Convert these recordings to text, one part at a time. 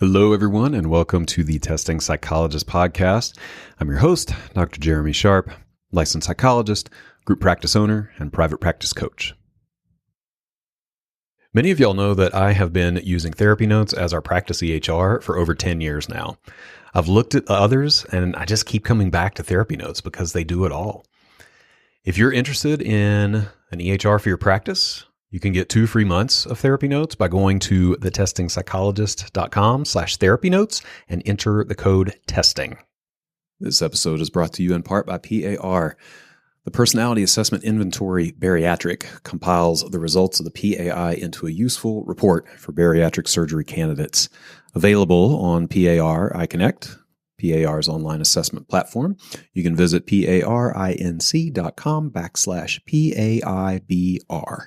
Hello, everyone, and welcome to the Testing Psychologist podcast. I'm your host, Dr. Jeremy Sharp, licensed psychologist, group practice owner, and private practice coach. Many of y'all know that I have been using therapy notes as our practice EHR for over 10 years now. I've looked at others, and I just keep coming back to therapy notes because they do it all. If you're interested in an EHR for your practice, you can get 2 free months of therapy notes by going to thetestingpsychologist.com/therapy notes and enter the code TESTING. This episode is brought to you in part by PAR. The Personality Assessment Inventory Bariatric compiles the results of the PAI into a useful report for bariatric surgery candidates. Available on PAR iConnect, PAR's online assessment platform. You can visit parinc.com/PAIBR.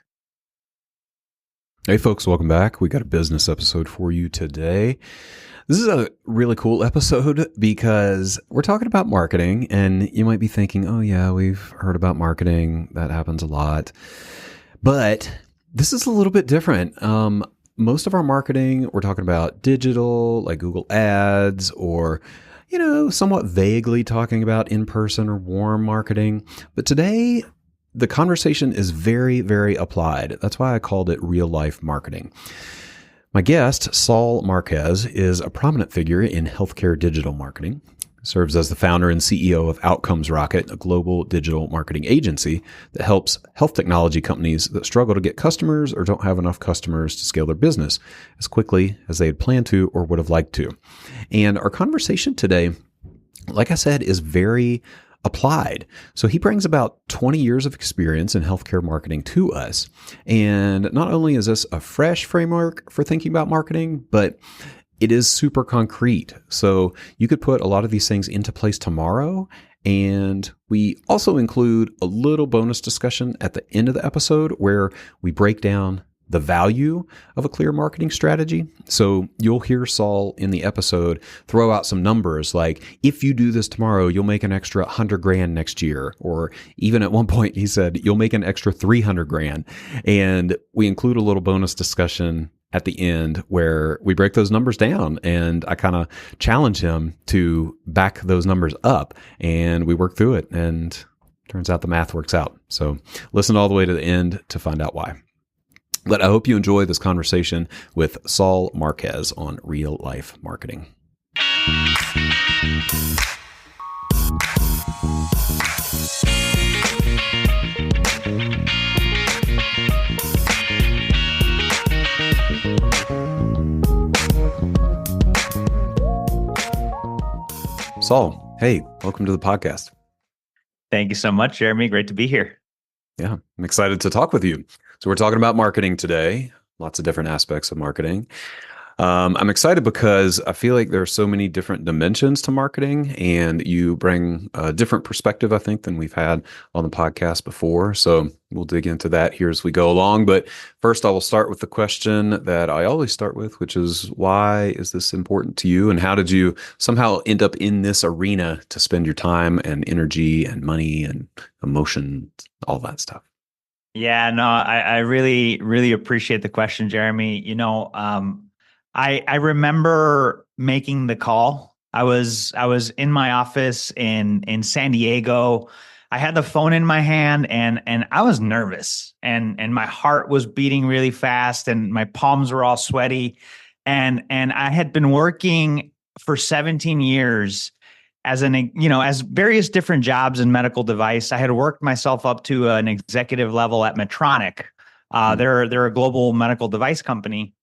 Hey folks, welcome back. We got a business episode for you today. This is a really cool episode because we're talking about marketing, and you might be thinking, oh yeah, we've heard about marketing. That happens a lot. But this is a little bit different. Most of our marketing, we're talking about digital, like Google Ads, or somewhat vaguely talking about in-person or warm marketing. But today, the conversation is very, very applied. That's why I called it real-life marketing. My guest, Saul Marquez, is a prominent figure in healthcare digital marketing. He serves as the founder and CEO of Outcomes Rocket, a global digital marketing agency that helps health technology companies that struggle to get customers or don't have enough customers to scale their business as quickly as they had planned to or would have liked to. And our conversation today, like I said, is very applied. So he brings about 20 years of experience in healthcare marketing to us. And not only is this a fresh framework for thinking about marketing, but it is super concrete. So you could put a lot of these things into place tomorrow. And we also include a little bonus discussion at the end of the episode where we break down the value of a clear marketing strategy. So you'll hear Saul in the episode throw out some numbers like, if you do this tomorrow, you'll make an extra $100,000 next year. Or even at one point, he said, you'll make an extra $300,000. And we include a little bonus discussion at the end where we break those numbers down, and I kind of challenge him to back those numbers up, and we work through it, and turns out the math works out. So listen all the way to the end to find out why. But I hope you enjoy this conversation with Saul Marquez on real life marketing. Saul, hey, welcome to the podcast. Thank you so much, Jeremy. Great to be here. Yeah, I'm excited to talk with you. So we're talking about marketing today, lots of different aspects of marketing. I'm excited because I feel like there are so many different dimensions to marketing, and you bring a different perspective, I think, than we've had on the podcast before. So we'll dig into that here as we go along. But first, I will start with the question that I always start with, which is, why is this important to you? And how did you somehow end up in this arena to spend your time and energy and money and emotion, all that stuff? Yeah, no, I really, really appreciate the question, Jeremy. I remember making the call. I was in my office in San Diego. I had the phone in my hand, and I was nervous, and my heart was beating really fast, and my palms were all sweaty, and I had been working for 17 years as various different jobs in medical device. I had worked myself up to an executive level at Medtronic. They're a global medical device company.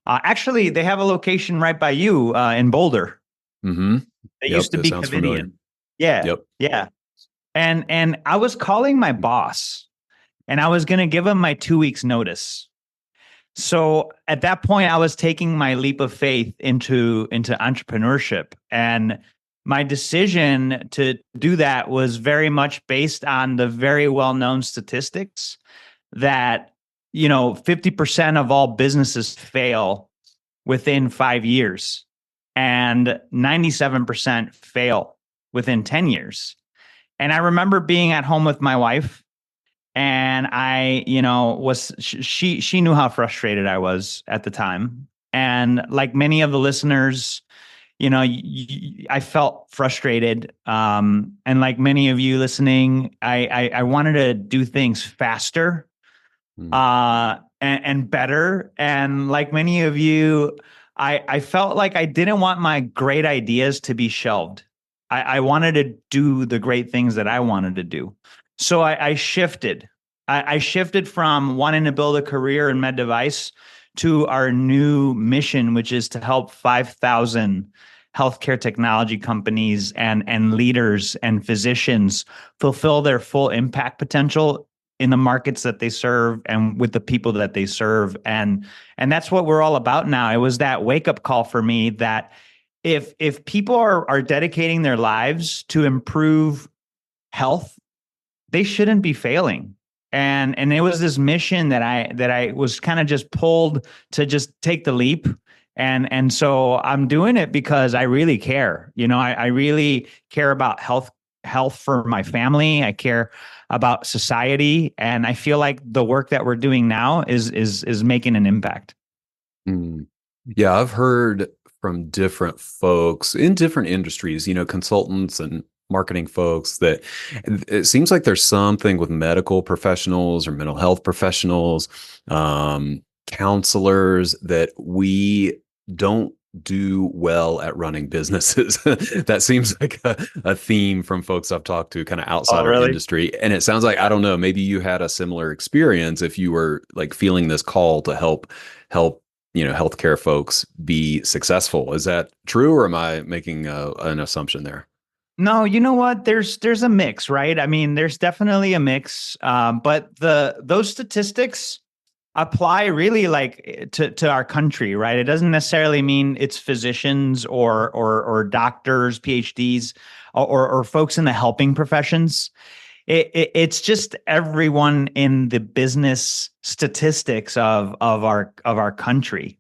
Actually, they have a location right by you in Boulder. Mm-hmm. They used to be Covidien. Yeah. Yep. Yeah. And I was calling my boss, and I was going to give him my 2 weeks notice. So at that point, I was taking my leap of faith into entrepreneurship, and my decision to do that was very much based on the very well-known statistics that 50% of all businesses fail within 5 years, and 97% fail within 10 years. And I remember being at home with my wife, and I, she knew how frustrated I was at the time. And like many of the listeners, I felt frustrated. And like many of you listening, I wanted to do things faster, Mm. and better. And like many of you, I felt like I didn't want my great ideas to be shelved. I wanted to do the great things that I wanted to do. So I shifted. I shifted from wanting to build a career in med device to our new mission, which is to help 5,000 healthcare technology companies and leaders and physicians fulfill their full impact potential in the markets that they serve and with the people that they serve. And that's what we're all about now. It was that wake up call for me that if people are dedicating their lives to improve health, they shouldn't be failing. And it was this mission that I was kind of just pulled to just take the leap. And so I'm doing it because I really care. I really care about health for my family. I care about society, and I feel like the work that we're doing now is making an impact. Mm. Yeah, I've heard from different folks in different industries, consultants and marketing folks, that it seems like there's something with medical professionals or mental health professionals, counselors, that we don't do well at running businesses. That seems like a theme from folks I've talked to kind of Oh, outside our really? industry. And it sounds like, I don't know, maybe you had a similar experience if you were like feeling this call to help healthcare folks be successful. Is that true, or am I making an assumption there? No, you know what? There's a mix, right? I mean, there's definitely a mix, but those statistics apply really like to our country, right? It doesn't necessarily mean it's physicians or doctors, PhDs, or folks in the helping professions. It's just everyone in the business statistics of our country.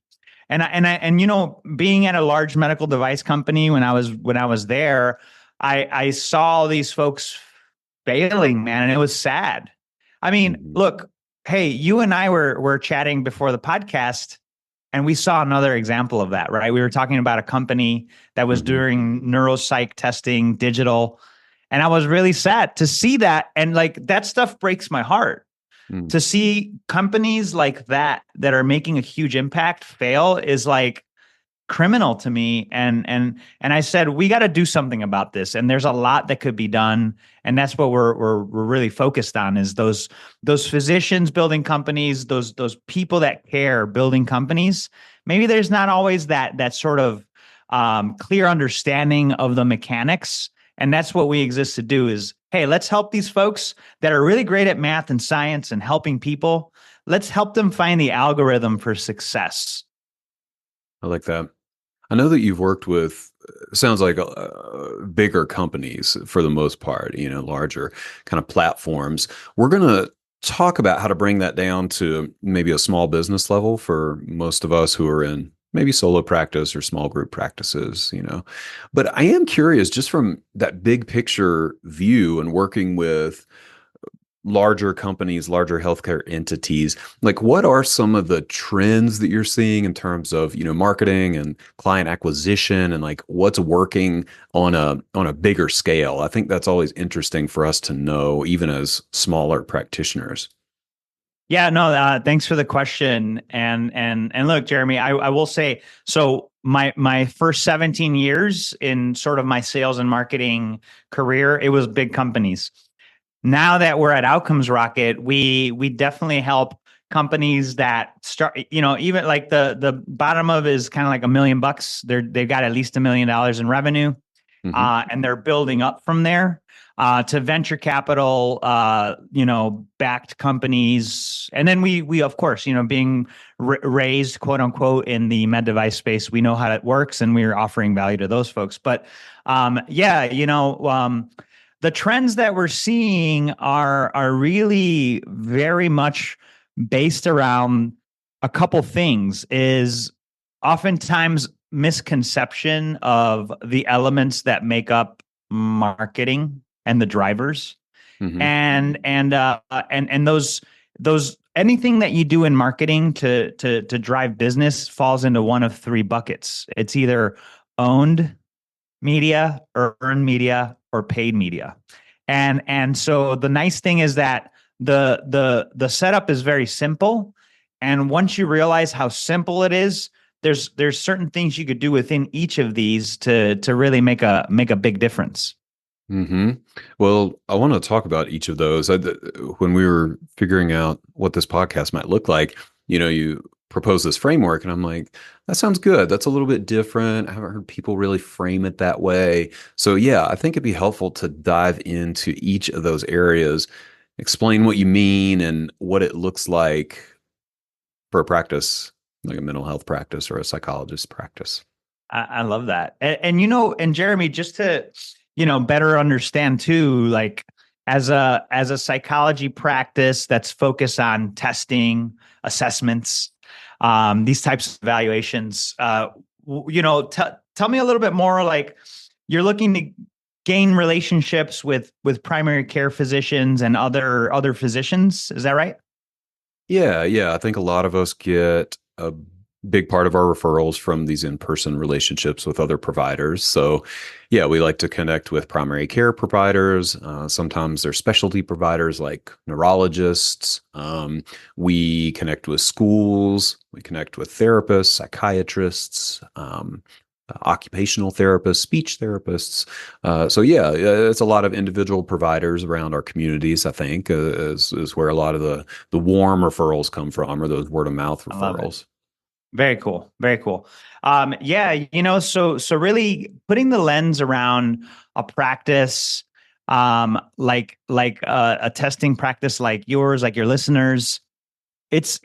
And being at a large medical device company when I was there, I saw these folks failing, man, and it was sad. I mean, Mhm. look, hey, you and I were chatting before the podcast, and we saw another example of that, right? We were talking about a company that was Mhm. doing neuropsych testing, digital, and I was really sad to see that. And like that stuff breaks my heart. Mm. To see companies like that are making a huge impact fail is like criminal to me. And I said we got to do something about this, and there's a lot that could be done. And that's what we're really focused on, is those physicians building companies, those people that care building companies. Maybe there's not always that sort of clear understanding of the mechanics, and that's what we exist to do. Is, hey, let's help these folks that are really great at math and science and helping people. Let's help them find the algorithm for success. I like that. I know that you've worked with, sounds like bigger companies for the most part, larger kind of platforms. We're going to talk about how to bring that down to maybe a small business level for most of us who are in maybe solo practice or small group practices. But I am curious, just from that big picture view and working with larger companies, larger healthcare entities, like what are some of the trends that you're seeing in terms of, marketing and client acquisition, and like what's working on a bigger scale? I think that's always interesting for us to know, even as smaller practitioners. Yeah, no, thanks for the question. And look, Jeremy, I will say, so my first 17 years in sort of my sales and marketing career, it was big companies. Now that we're at Outcomes Rocket, we definitely help companies that start, even like the bottom of is kind of like $1 million. They've got at least $1 million in revenue, Hmm. and they're building up from there, to venture capital, backed companies. And then we of course, being raised, quote unquote, in the med device space, we know how it works, and we're offering value to those folks. But yeah, the trends that we're seeing are really very much based around a couple things. Is oftentimes misconception of the elements that make up marketing and the drivers, Hmm. and those anything that you do in marketing to drive business falls into one of three buckets. It's either owned media or earned media or paid media. And so the nice thing is that the setup is very simple. And once you realize how simple it is, there's certain things you could do within each of these to really make a big difference. Hmm. Well, I want to talk about each of those. When we were figuring out what this podcast might look like, you propose this framework, and I'm like, that sounds good. That's a little bit different. I haven't heard people really frame it that way. So, yeah, I think it'd be helpful to dive into each of those areas, explain what you mean and what it looks like for a practice, like a mental health practice or a psychologist practice. I love that. And Jeremy, just to, better understand too, like as a psychology practice that's focused on testing, assessments, these types of evaluations, tell me a little bit more, like you're looking to gain relationships with primary care physicians and other physicians. Is that right? Yeah. I think a lot of us get a big part of our referrals from these in-person relationships with other providers. So, yeah, we like to connect with primary care providers. Sometimes they're specialty providers like neurologists. We connect with schools. We connect with therapists, psychiatrists, occupational therapists, speech therapists. So yeah, it's a lot of individual providers around our communities, I think, is where a lot of the warm referrals come from, or those word of mouth I love it. referrals. Very cool. Very cool. Yeah, so really putting the lens around a practice, like a testing practice like yours, like your listeners, it's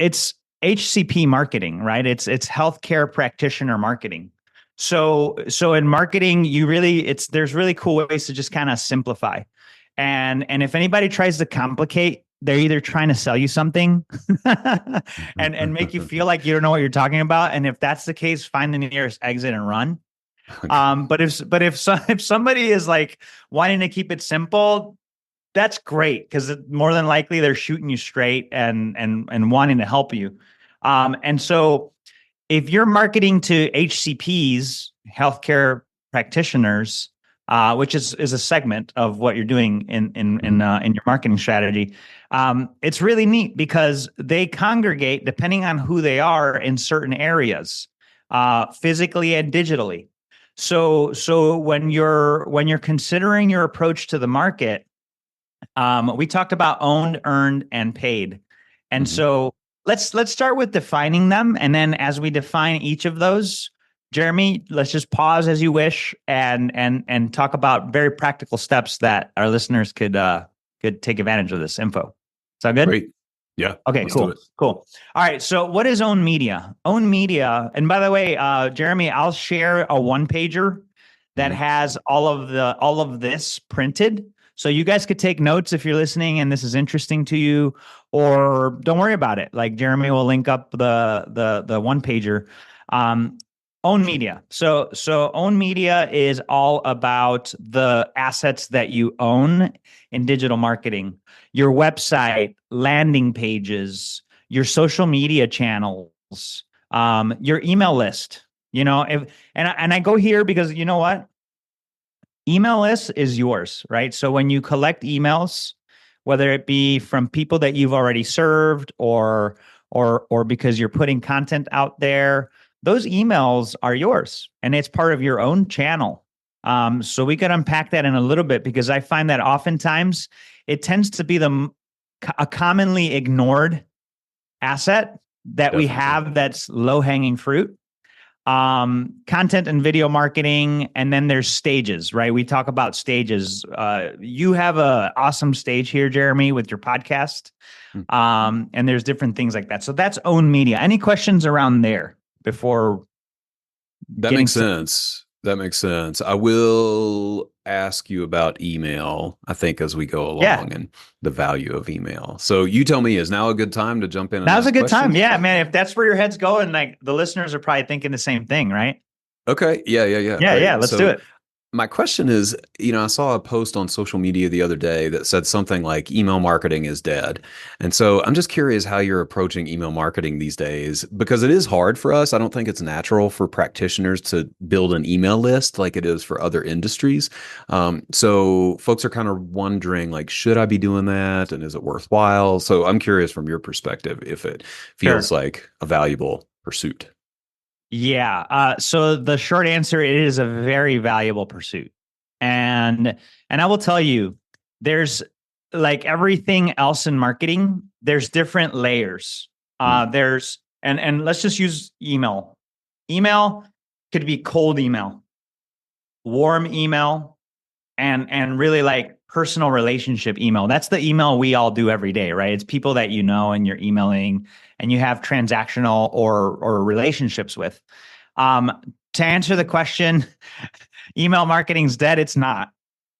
HCP marketing, right? It's healthcare practitioner marketing. So in marketing, there's really cool ways to just kind of simplify. And if anybody tries to complicate, they're either trying to sell you something and make you feel like you don't know what you're talking about. And if that's the case, find the nearest exit and run. Okay. If somebody is like wanting to keep it simple, that's great, because more than likely they're shooting you straight and wanting to help you. And so if you're marketing to HCPs, healthcare practitioners, which is a segment of what you're doing in your marketing strategy, it's really neat because they congregate depending on who they are in certain areas, physically and digitally. So when you're considering your approach to the market, we talked about owned, earned, and paid, and Mhm. so let's start with defining them, and then as we define each of those, Jeremy, let's just pause as you wish and talk about very practical steps that our listeners could take advantage of this info. Sound good? Great. Yeah, Okay, let's do cool, it. cool. All right, so what is own media? Own media, and by the way, Jeremy, I'll share a one pager that Mhm. has all of this printed, so you guys could take notes if you're listening and this is interesting to you, or don't worry about it. Like Jeremy will link up the one pager. Um, Own media. So own media is all about the assets that you own in digital marketing, your website, landing pages, your social media channels, your email list. And I go here because you know what? Email list is yours, right? So when you collect emails, whether it be from people that you've already served or because you're putting content out there, those emails are yours and it's part of your own channel. So we could unpack that in a little bit, because I find that oftentimes it tends to be a commonly ignored asset that we Definitely. have that's low hanging fruit. Content and video marketing, and then there's stages, right? We talk about stages. You have a awesome stage here, Jeremy, with your podcast. Mm. And there's different things like that. So that's own media. Any questions around there before That getting makes started? sense. That makes sense. I will ask you about email, I think, as we go Yeah, along, and the value of email. So you tell me, is now a good time to jump in and now's a ask good time. questions? Yeah, man. If that's where your head's going, like the listeners are probably thinking the same thing, right? Okay. Yeah. Yeah, Great. let's do So it. My question is, I saw a post on social media the other day that said something like email marketing is dead. And so I'm just curious how you're approaching email marketing these days because it is hard for us. I don't think it's natural for practitioners to build an email list like it is for other industries. So folks are kind of wondering, like, should I be doing that? And is it worthwhile? So I'm curious from your perspective if it feels Sure. like a valuable pursuit. Yeah. So the short answer, it is a very valuable pursuit. And I will tell you, there's like everything else in marketing, there's different layers. Mm, There's and let's just use email. Email could be cold email, warm email, and really like personal relationship email. That's the email we all do every day, right? It's people that you know and you're emailing and you have transactional or relationships with. To answer the question, email marketing's dead. It's not.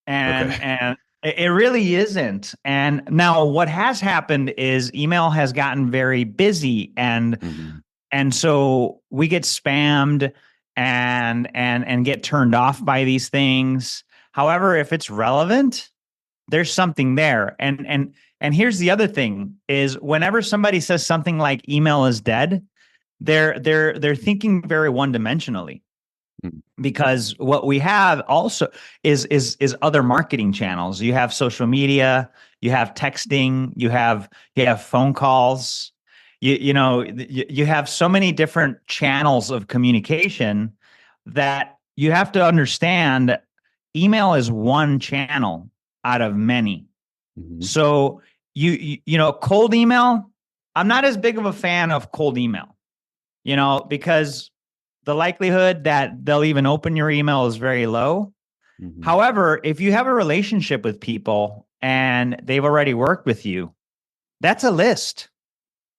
okay. And it really isn't. And now what has happened is email has gotten very busy Hmm. and so we get spammed and get turned off by these things. However, if it's relevant, there's something there. And here's the other thing is whenever somebody says something like email is dead, they're thinking very one-dimensionally because what we have also is other marketing channels. You have social media, you have texting, you have phone calls. You have so many different channels of communication that you have to understand email is one channel out of many. Hmm. So cold email, I'm not as big of a fan of cold email, because the likelihood that they'll even open your email is very low. Hmm. However, if you have a relationship with people and they've already worked with you, that's a list.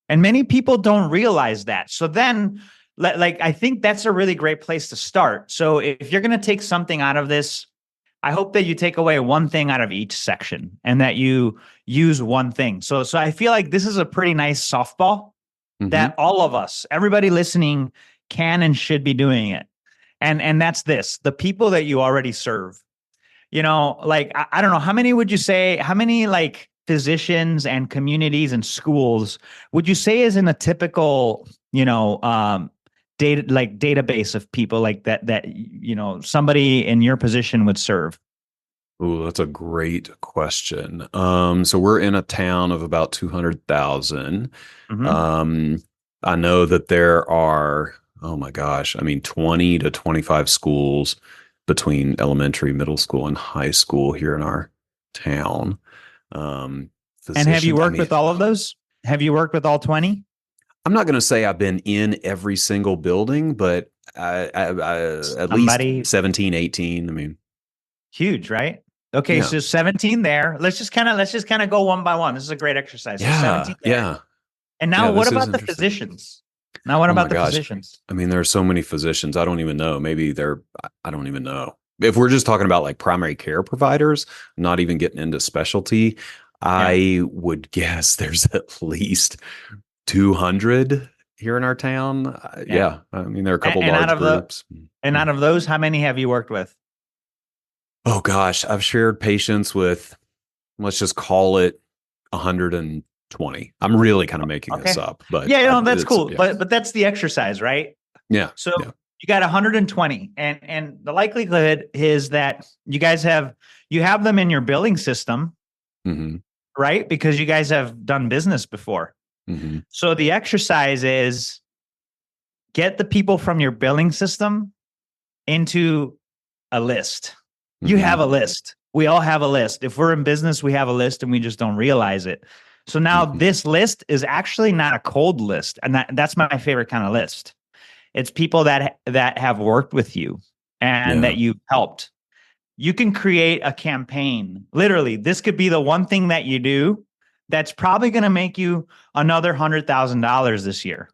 And many people don't realize that. So then, like, I think that's a really great place to start. So if you're going to take something out of this, I hope that you take away one thing out of each section and that you use one thing. So I feel like this is a pretty nice softball Hmm. that all of us, everybody listening, can and should be doing it. And that's this: the people that you already serve. Like I don't know, how many would you say? How many like physicians and communities and schools would you say is in a typical database of people like that somebody in your position would serve? Oh, that's a great question. So we're in a town of about 200,000. Hmm. Um, I know that there are, oh my gosh, I mean, 20 to 25 schools between elementary, middle school, and high school here in our town. Um, And have you Physicians, I worked mean, with all of those? Have you worked with all 20? I'm not going to say I've been in every single building, but at least Somebody 17, 18. I mean, huge, right? Okay, yeah. so 17 there. Let's just kind of go one by one. This is a great exercise. So Yeah, 17 there. yeah. And now Yeah, what this is about the interesting. physicians? Now what Oh my about the gosh. physicians? I mean, there are so many physicians. I don't even know. Maybe I don't even know. If we're just talking about like primary care providers, not even getting into specialty, Yeah. I would guess there's at least 200 here in our town. Yeah. Yeah. I mean, there are a And, couple and out large of the groups. and Hmm. out of those, how many have you worked with? Oh gosh, I've shared patients with, let's just call it 120. I'm really kind of making this Okay. up, but Yeah, that's it's, cool. yeah. But that's the exercise, right? Yeah. So Yeah. you got 120, and the likelihood is that you have them in your billing system, Hmm. right? Because you guys have done business before. Hmm. So the exercise is get the people from your billing system into a list. You have Hmm. a list. We all have a list. If we're in business, we have a list and we just don't realize it. So now Hmm. this list is actually not a cold list. And that's my favorite kind of list. It's people that have worked with you and Yeah. that you've helped. You can create a campaign. Literally, this could be the one thing that you do that's probably going to make you another $100,000 this year.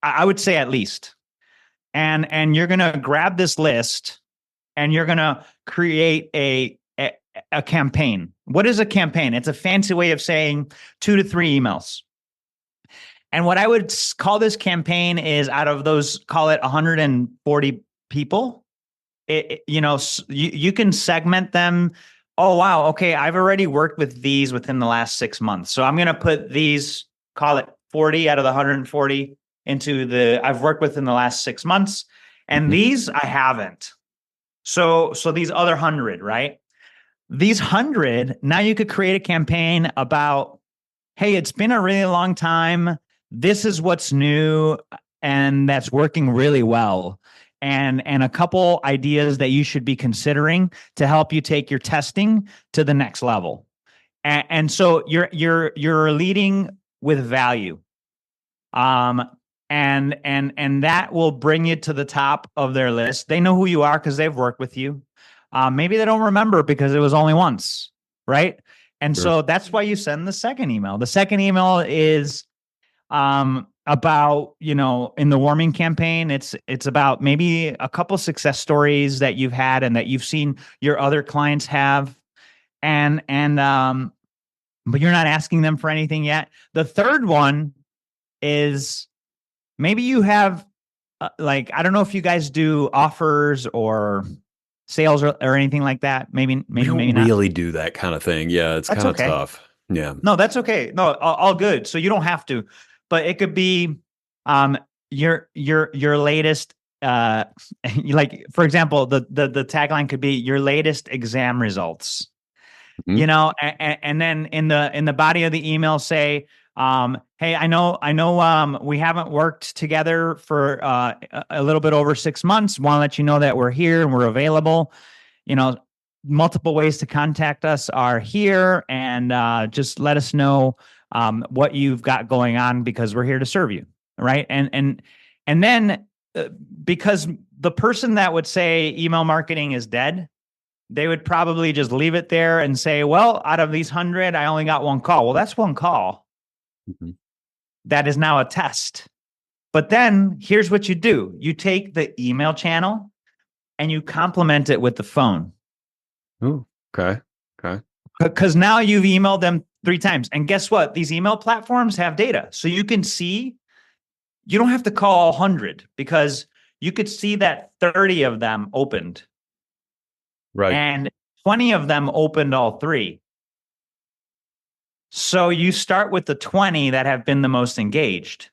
I would say at least. And you're going to grab this list and you're going to create a campaign. What is a campaign? It's a fancy way of saying 2 to 3 emails. And what I would call this campaign is out of those, call it 140 people, you can segment them. Oh, wow. Okay. I've already worked with these within the last 6 months. So I'm going to put these, call it 40 out of the 140 into I've worked with in the last 6 months. And Mhm. these I haven't. So these other 100, right? These 100, now you could create a campaign about, hey, it's been a really long time. This is what's new and that's working really well. And a couple ideas that you should be considering to help you take your testing to the next level. And so you're leading with value. Um, and that will bring you to the top of their list. They know who you are because they've worked with you. Maybe they don't remember because it was only once, right? And Sure. so that's why you send the second email. The second email is about, in the warming campaign, it's about maybe a couple success stories that you've had and that you've seen your other clients have, and but you're not asking them for anything yet. The third one is maybe you have I don't know if you guys do offers or sales or anything like that. Maybe We maybe don't not. really do that kind of thing. Yeah, it's That's kind of okay. tough. Yeah. No, that's okay. No, all good. So you don't have to, but it could be um your latest like, for example, the tagline could be your latest exam results. Mhm. And then in the body of the email say, hey, I know we haven't worked together for a little bit over 6 months. Want to let you know that we're here and we're available. you know Multiple ways to contact us are here, and just let us know what you've got going on, because we're here to serve you, right? And then because the person that would say email marketing is dead, they would probably just leave it there and say, well, out of these 100, I only got one call. Well, that's one call. Mhm. That is now a test. But then here's what you do. You take the email channel and you complement it with the phone, Ooh, okay. Okay. because now you've emailed them 3 times. And guess what? These email platforms have data. So you can see, you don't have to call all 100, because you could see that 30 of them opened Right. and 20 of them opened all three. So you start with the 20 that have been the most engaged,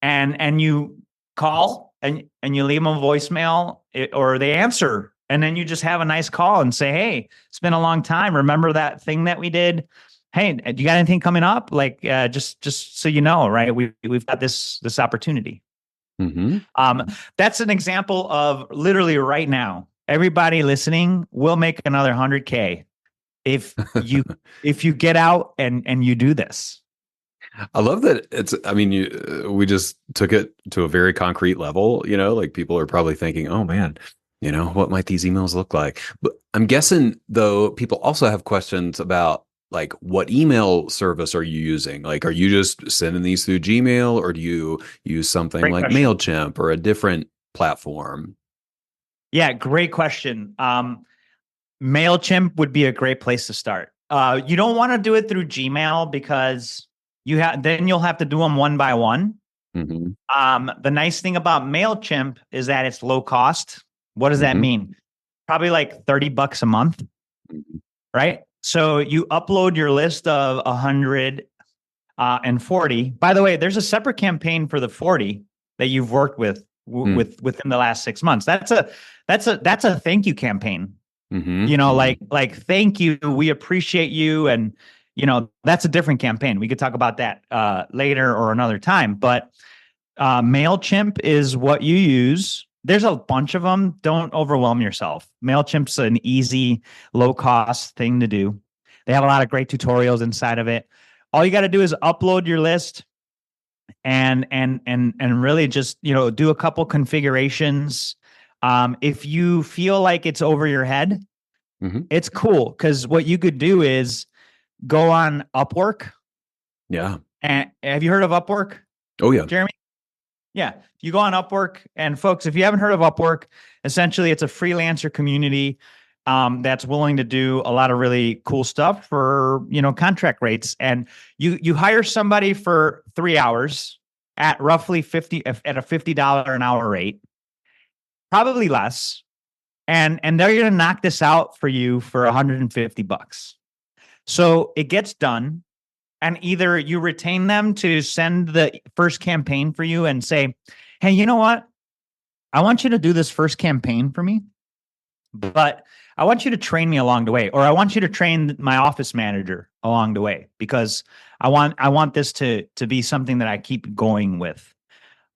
and you call and you leave them a voicemail, or they answer, and then you just have a nice call and say, hey, it's been a long time. Remember that thing that we did? Hey, do you got anything coming up? Like, just so you know, right? We've got this opportunity. Hmm. Um, that's an example of literally right now. Everybody listening will make another 100K if you get out and you do this. I love that I mean, we just took it to a very concrete level, like people are probably thinking, oh man, what might these emails look like? But I'm guessing though, people also have questions about like, what email service are you using? Like, are you just sending these through Gmail, or do you use something Great like question. MailChimp or a different platform? Yeah, great question. MailChimp would be a great place to start. You don't want to do it through Gmail, because you'll have to do them one by one. Hmm. The nice thing about MailChimp is that it's low cost. What does that Hmm. mean? Probably like $30 a month, right? So you upload your list of 100 and 40. By the way, there's a separate campaign for the 40 that you've worked within the last 6 months. That's a thank you campaign. Hmm. Like thank you, we appreciate you, and that's a different campaign. We could talk about that later or another time. But MailChimp is what you use. There's a bunch of them. Don't overwhelm yourself. MailChimp's an easy, low cost thing to do. They have a lot of great tutorials inside of it. All you got to do is upload your list, and really just do a couple configurations. If you feel like it's over your head, Hmm. it's cool, because what you could do is go on Upwork. Yeah. And have you heard of Upwork, Oh yeah. Jeremy? Yeah, you go on Upwork, and folks, if you haven't heard of Upwork, essentially it's a freelancer community that's willing to do a lot of really cool stuff for contract rates. And you hire somebody for 3 hours at roughly 50 at a $50 an hour rate, probably less. and they're going to knock this out for you for $150. So it gets done, and either you retain them to send the first campaign for you and say, hey, you know what? I want you to do this first campaign for me, but I want you to train me along the way, or I want you to train my office manager along the way, because I want this to be something that I keep going with.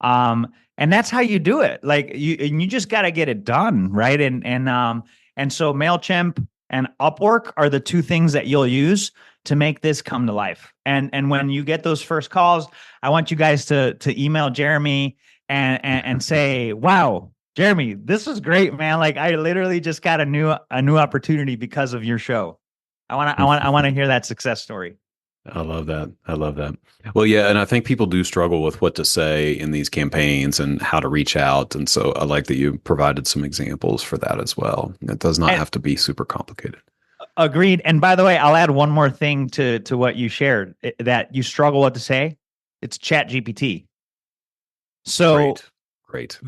And that's how you do it. Like you just got to get it done, right? And so MailChimp and Upwork are the two things that you'll use to make this come to life. And when you get those first calls, I want you guys to email Jeremy and say, wow, Jeremy, this was great, man. Like I literally just got a new opportunity because of your show. I want to hear that success story. I love that. I love that. Well, yeah, and I think people do struggle with what to say in these campaigns and how to reach out. And so I like that you provided some examples for that as well. It does not have to be super complicated. Agreed. And by the way, I'll add one more thing to what you shared that you struggle what to say. It's Chat GPT. So great.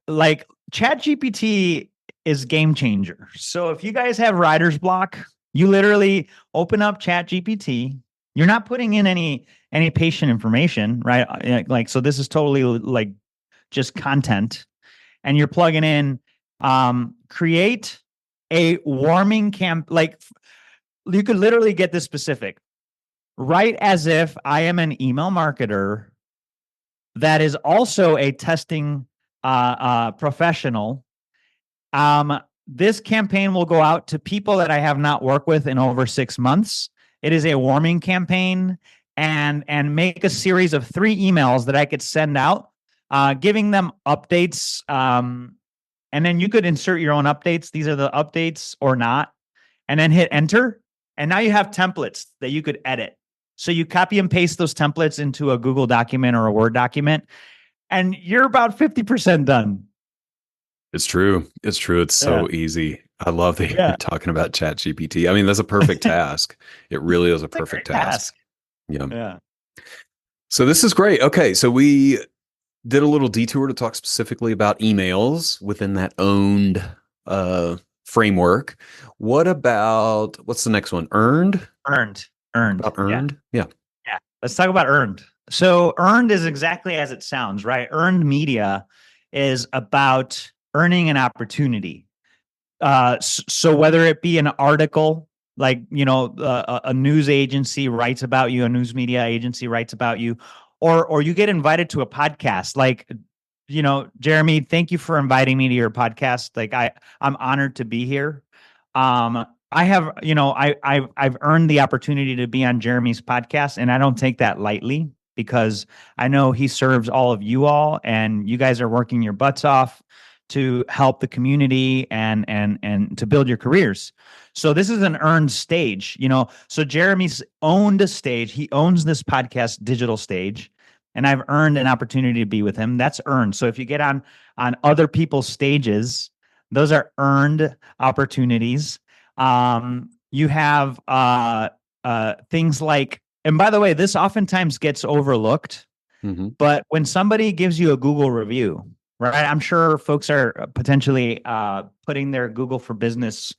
Like Chat GPT is game changer. So if you guys have writer's block, you literally open up Chat GPT. You're not putting in any patient information, right? Like, so this is totally like just content, and you're plugging in, create a warming camp. Like you could literally get this specific, right? As if I am an email marketer that is also a testing professional. This campaign will go out to people that I have not worked with in over 6 months. It is a warming campaign, and make a series of 3 emails that I could send out, giving them updates. And then you could insert your own updates. These are the updates or not, and then hit enter. And now you have templates that you could edit. So you copy and paste those templates into a Google document or a Word document, and you're about 50% done. It's true. It's true. It's so easy. I love that you're talking about Chat GPT. I mean, that's a perfect task. It really is a perfect task. Yeah. So this is great. Okay. So we did a little detour to talk specifically about emails within that owned framework. What's the next one? Earned? Earned. About earned? Yeah. Let's talk about earned. So earned is exactly as it sounds, right? Earned media is about earning an opportunity. So whether it be an article, like, a news agency writes about you, a news media agency writes about you, or you get invited to a podcast, like, Jeremy, thank you for inviting me to your podcast. Like I'm honored to be here. I have, I've earned the opportunity to be on Jeremy's podcast, and I don't take that lightly, because I know he serves all of you all, and you guys are working your butts off to help the community and to build your careers. So this is an earned stage, So Jeremy's owned a stage. He owns this podcast digital stage, and I've earned an opportunity to be with him. That's earned. So if you get on other people's stages, those are earned opportunities. You have things like, and by the way, this oftentimes gets overlooked, but when somebody gives you a Google review, right? I'm sure folks are potentially putting their Google for Business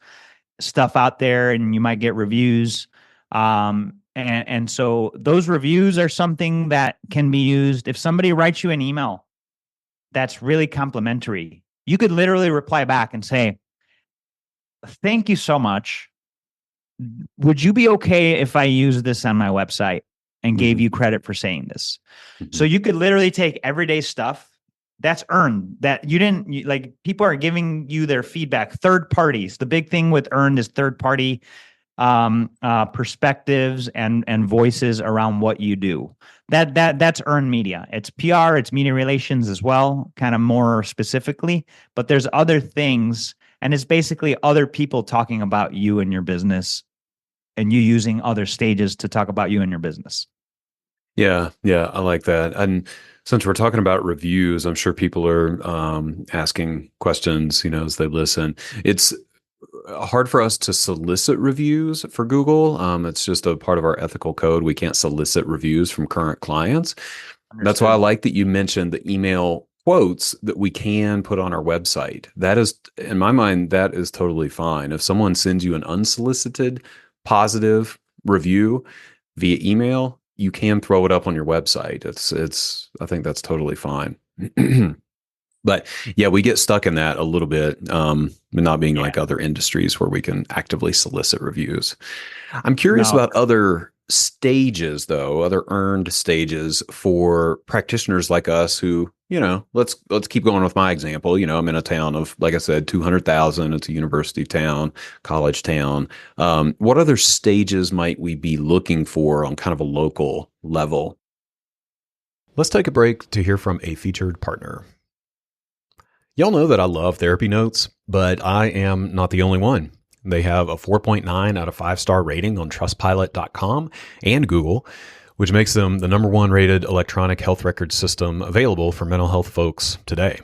stuff out there, and you might get reviews. And so those reviews are something that can be used. If somebody writes you an email that's really complimentary, you could literally reply back and say, thank you so much. Would you be okay if I use this on my website and gave you credit for saying this? So you could literally take everyday stuff that's earned, that you didn't, like, people are giving you their feedback. Third parties. The big thing with earned is third party perspectives and voices around what you do. That's earned media. It's PR, it's media relations as well, kind of more specifically, but there's other things, and it's basically other people talking about you and your business, and you using other stages to talk about you and your business. Yeah, I like that. And since we're talking about reviews, I'm sure people are asking questions, as they listen. It's hard for us to solicit reviews for Google. It's just a part of our ethical code. We can't solicit reviews from current clients. Understood. That's why I like that you mentioned the email quotes that we can put on our website. That is, in my mind, that is totally fine. If someone sends you an unsolicited positive review via email, you can throw it up on your website. I think that's totally fine. But yeah, we get stuck in that a little bit, not being Yeah. like other industries where we can actively solicit reviews. I'm curious No. about other stages, though, other earned stages for practitioners like us who, let's keep going with my example. I'm in a town of, like I said, 200,000. It's a university town, college town. What other stages might we be looking for on kind of a local level? Let's take a break to hear from a featured partner. Y'all know that I love therapy notes, but I am not the only one. They have a 4.9 out of 5-star rating on trustpilot.com and Google, which makes them the #1 rated electronic health record system available for mental health folks today.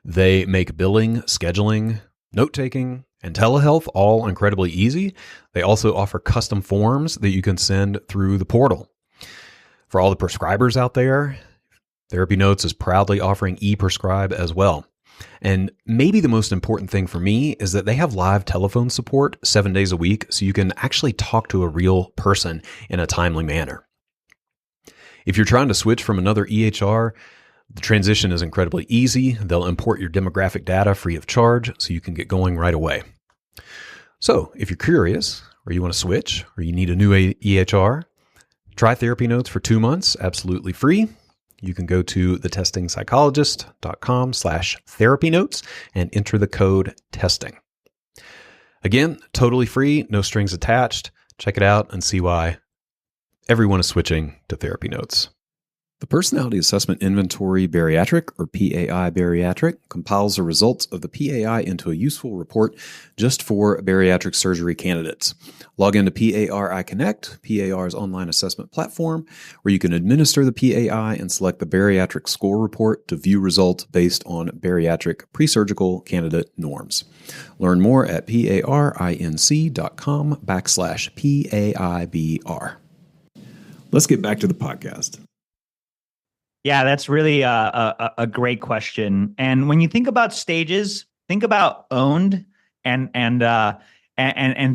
They make billing, scheduling, note-taking, and telehealth all incredibly easy. They also offer custom forms that you can send through the portal. For all the prescribers out there, Therapy Notes is proudly offering e-prescribe as well. And maybe the most important thing for me is that they have live telephone support 7 days a week, so you can actually talk to a real person in a timely manner. If you're trying to switch from another EHR, the transition is incredibly easy. They'll import your demographic data free of charge, so you can get going right away. So if you're curious, or you want to switch, or you need a new EHR, try Therapy Notes for 2 months, absolutely free. You can go to thetestingpsychologist.com/therapy notes and enter the code TESTING. Again, totally free, no strings attached. Check it out and see why everyone is switching to Therapy Notes. The Personality Assessment Inventory Bariatric, or PAI Bariatric, compiles the results of the PAI into a useful report just for bariatric surgery candidates. Log into PARI Connect, PAR's online assessment platform, where you can administer the PAI and select the bariatric score report to view results based on bariatric pre-surgical candidate norms. Learn more at parinc.com/PAIBR. Let's get back to the podcast. Yeah, that's really a great question. And when you think about stages, think about owned and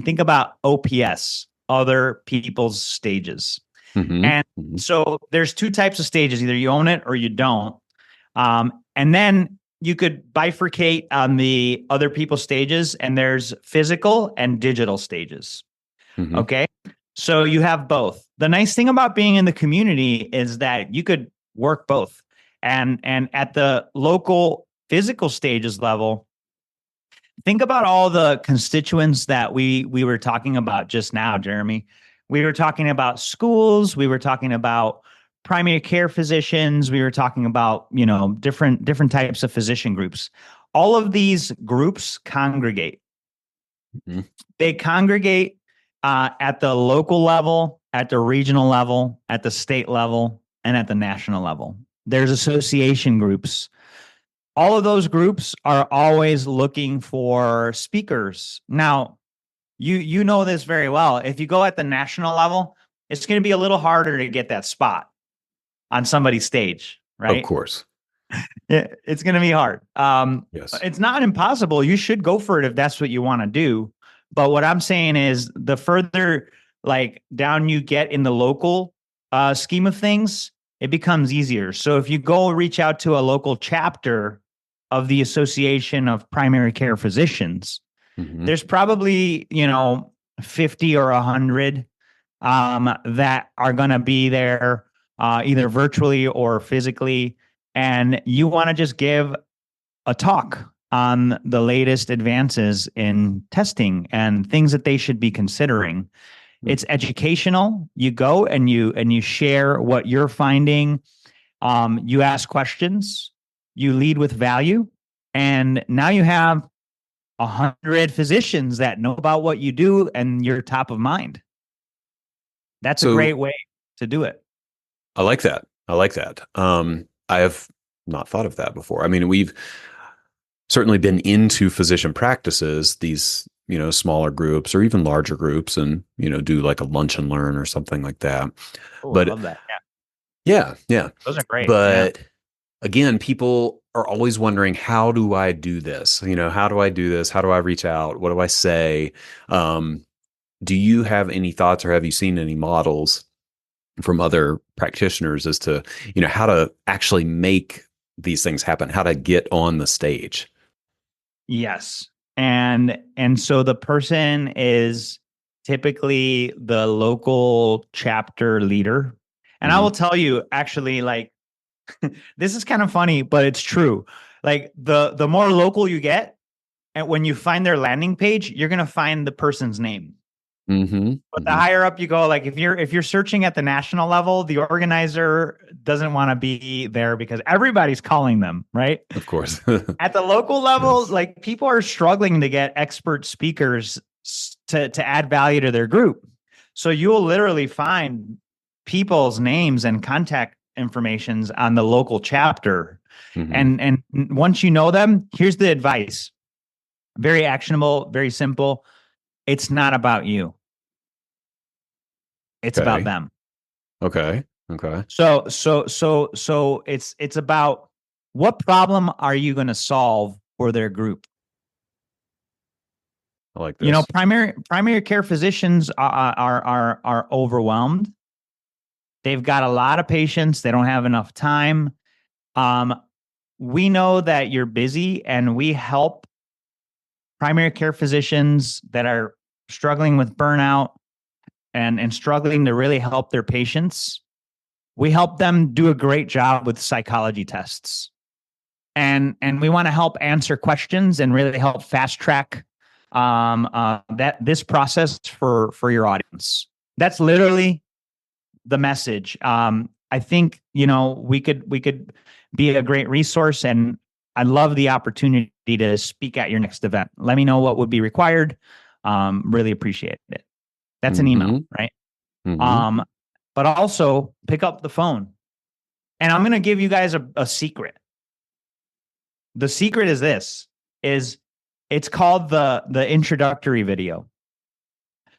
think about OPS, other people's stages. And so there's 2 types of stages: either you own it or you don't. And then you could bifurcate on the other people's stages, and there's physical and digital stages. Okay. So you have both. The nice thing about being in the community is that you could work both. And at the local physical stages level, think about all the constituents that we were talking about just now, Jeremy. We were talking about schools, we were talking about primary care physicians, we were talking about, different types of physician groups. All of these groups congregate. They congregate at the local level, at the regional level, at the state level, and at the national level. There's association groups. All of those groups are always looking for speakers. Now, you know this very well. If you go at the national level, it's going to be a little harder to get that spot on somebody's stage, right? Of course. It's going to be hard. Yes. It's not impossible. You should go for it if that's what you want to do. But what I'm saying is, the further down you get in the local scheme of things, it becomes easier. So if you go reach out to a local chapter of the Association of Primary Care Physicians, there's probably, 50 or 100 that are going to be there either virtually or physically. And you want to just give a talk on the latest advances in testing and things that they should be considering. It's educational. You go and you share what you're finding. You ask questions. You lead with value, and now you have 100 physicians that know about what you do, and you're top of mind. That's a great way to do it. I like that. I have not thought of that before. I mean, we've certainly been into physician practices, these, smaller groups or even larger groups, and, do like a lunch and learn or something like that. Oh, But I love that. yeah. Those are great. But again, people are always wondering, how do I do this? How do I do this? How do I reach out? What do I say? Um, do you have any thoughts, or have you seen any models from other practitioners as to, how to actually make these things happen, how to get on the stage? Yes. And so the person is typically the local chapter leader. And I Hmm. will tell you, actually, like, this is kind of funny, but it's true. Like, the more local you get, and when you find their landing page, you're gonna find the person's name. Hmm. But the Hmm. higher up you go, like, if you're searching at the national level, the organizer doesn't want to be there because everybody's calling them, right? Of course. At the local level, Yes. like, people are struggling to get expert speakers to add value to their group. So you'll literally find people's names and contact informations on the local chapter. Hmm. And once you know them, here's the advice. Very actionable, very simple. It's not about you. It's about Okay. them. Okay. Okay. So it's about, what problem are you going to solve for their group? I like You know, this. primary care physicians are overwhelmed. They've got a lot of patients. They don't have enough time. Um, we know that you're busy, and we help primary care physicians that are struggling with burnout and struggling to really help their patients. We help them do a great job with psychology tests. And we want to help answer questions and really help fast track that this process for your audience. That's literally the message. I think, we could be a great resource, and I love the opportunity to speak at your next event. Let me know what would be required. Really appreciate it. That's an email, Hmm. right? Hmm. Um, but also pick up the phone. And I'm going to give you guys a secret. The secret is this: is it's called the introductory video.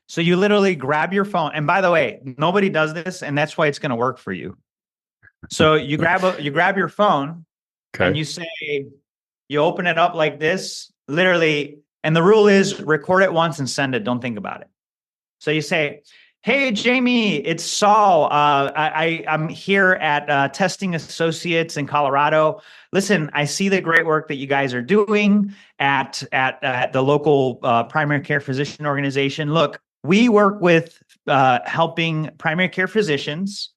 So you literally grab your phone, and by the way, nobody does this, and that's why it's going to work for you. So you grab your phone, and Okay. you open it up like this, literally, and the rule is record it once and send it. Don't think about it. So you say, "Hey, Jamie, it's Saul. I'm here at Testing Associates in Colorado. Listen, I see the great work that you guys are doing at the local primary care physician organization. Look, we work with helping primary care physicians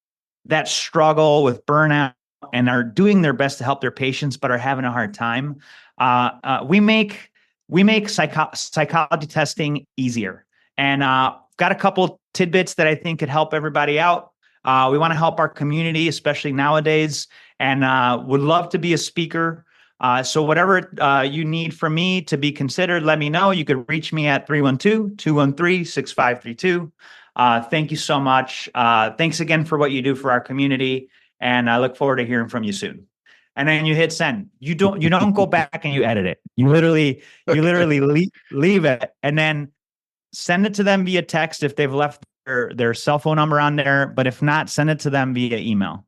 that struggle with burnout and are doing their best to help their patients, but are having a hard time. We make psychology testing easier, and got a couple tidbits that I think could help everybody out. We want to help our community, especially nowadays, and would love to be a speaker. So whatever you need from me to be considered, let me know. You could reach me at 312-213-6532. Thank you so much. Thanks again for what you do for our community, and I look forward to hearing from you soon. And then you hit send. You don't go back and you edit it. You literally you Okay. literally leave it, and then send it to them via text if they've left their cell phone number on there. But if not, send it to them via email.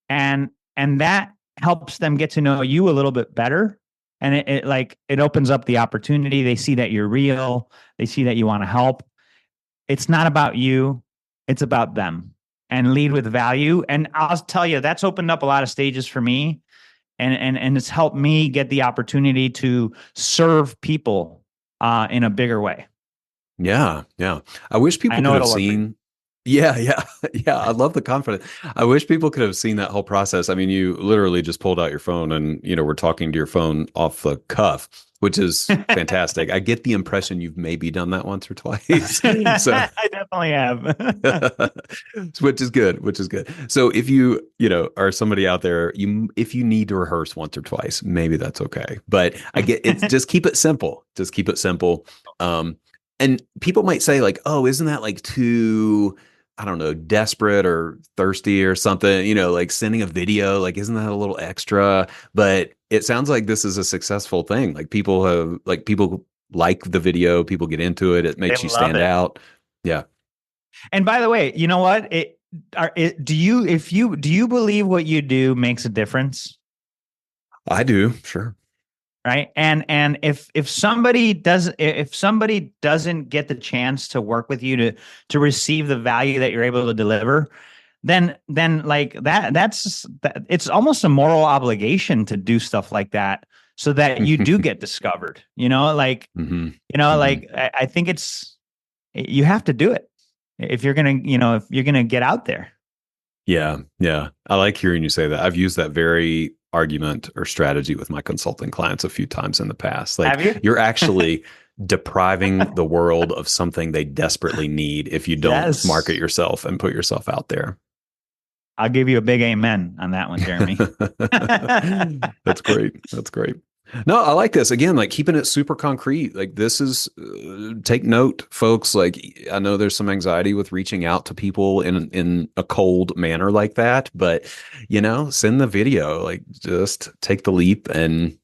And that helps them get to know you a little bit better. And it opens up the opportunity. They see that you're real. They see that you want to help. It's not about you, it's about them. And lead with value. And I'll tell you, that's opened up a lot of stages for me. And it's helped me get the opportunity to serve people in a bigger way. Yeah, yeah. I wish I people know could have it'll work for you. seen. Yeah, yeah, yeah. I love the confidence. I wish people could have seen that whole process. I mean, you literally just pulled out your phone and, we're talking to your phone off the cuff, which is fantastic. I get the impression you've maybe done that once or twice. So, I definitely have. which is good, which is good. So if are somebody out there, if you need to rehearse once or twice, maybe that's okay. But I get it's just keep it simple. Just keep it simple. Um, and people might say like, "Oh, isn't that like too, I don't know, desperate or thirsty or something?" Like sending a video, like isn't that a little extra? But it sounds like this is a successful thing. Like people like the video, people get into it. It They makes you love stand it. out. Yeah. And by the way, you know what? Do you believe what you do makes a difference? I do. Sure. right? And if somebody doesn't get the chance to work with you to receive the value that you're able to deliver, then like it's almost a moral obligation to do stuff like that so that you do get discovered. Hmm. Hmm. Like I think you have to do it if you're gonna, if you're gonna get out there. Yeah, yeah. I like hearing you say that. I've used that very argument or strategy with my consulting clients a few times in the past. Like, Have you? you're actually depriving the world of something they desperately need if you don't market Yes. yourself and put yourself out there. I'll give you a big amen on that one, Jeremy. That's great. That's great. No, I like this. Again, like keeping it super concrete. Like this is take note, folks. Like I know there's some anxiety with reaching out to people in a cold manner like that, but send the video. Like just take the leap. And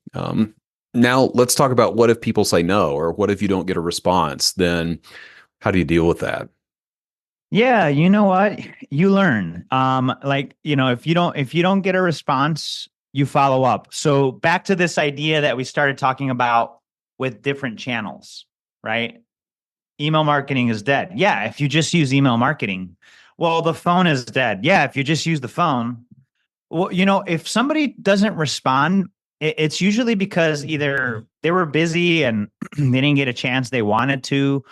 now let's talk about what if people say no, or what if you don't get a response? Then how do you deal with that? Yeah, you know what? You learn. Like, if you don't get a response, you follow up. So back to this idea that we started talking about with different channels, right? Email marketing is dead. Yeah, if you just use email marketing. Well, the phone is dead. Yeah, if you just use the phone. Well, if somebody doesn't respond, it's usually because either they were busy and they didn't get a chance they wanted to,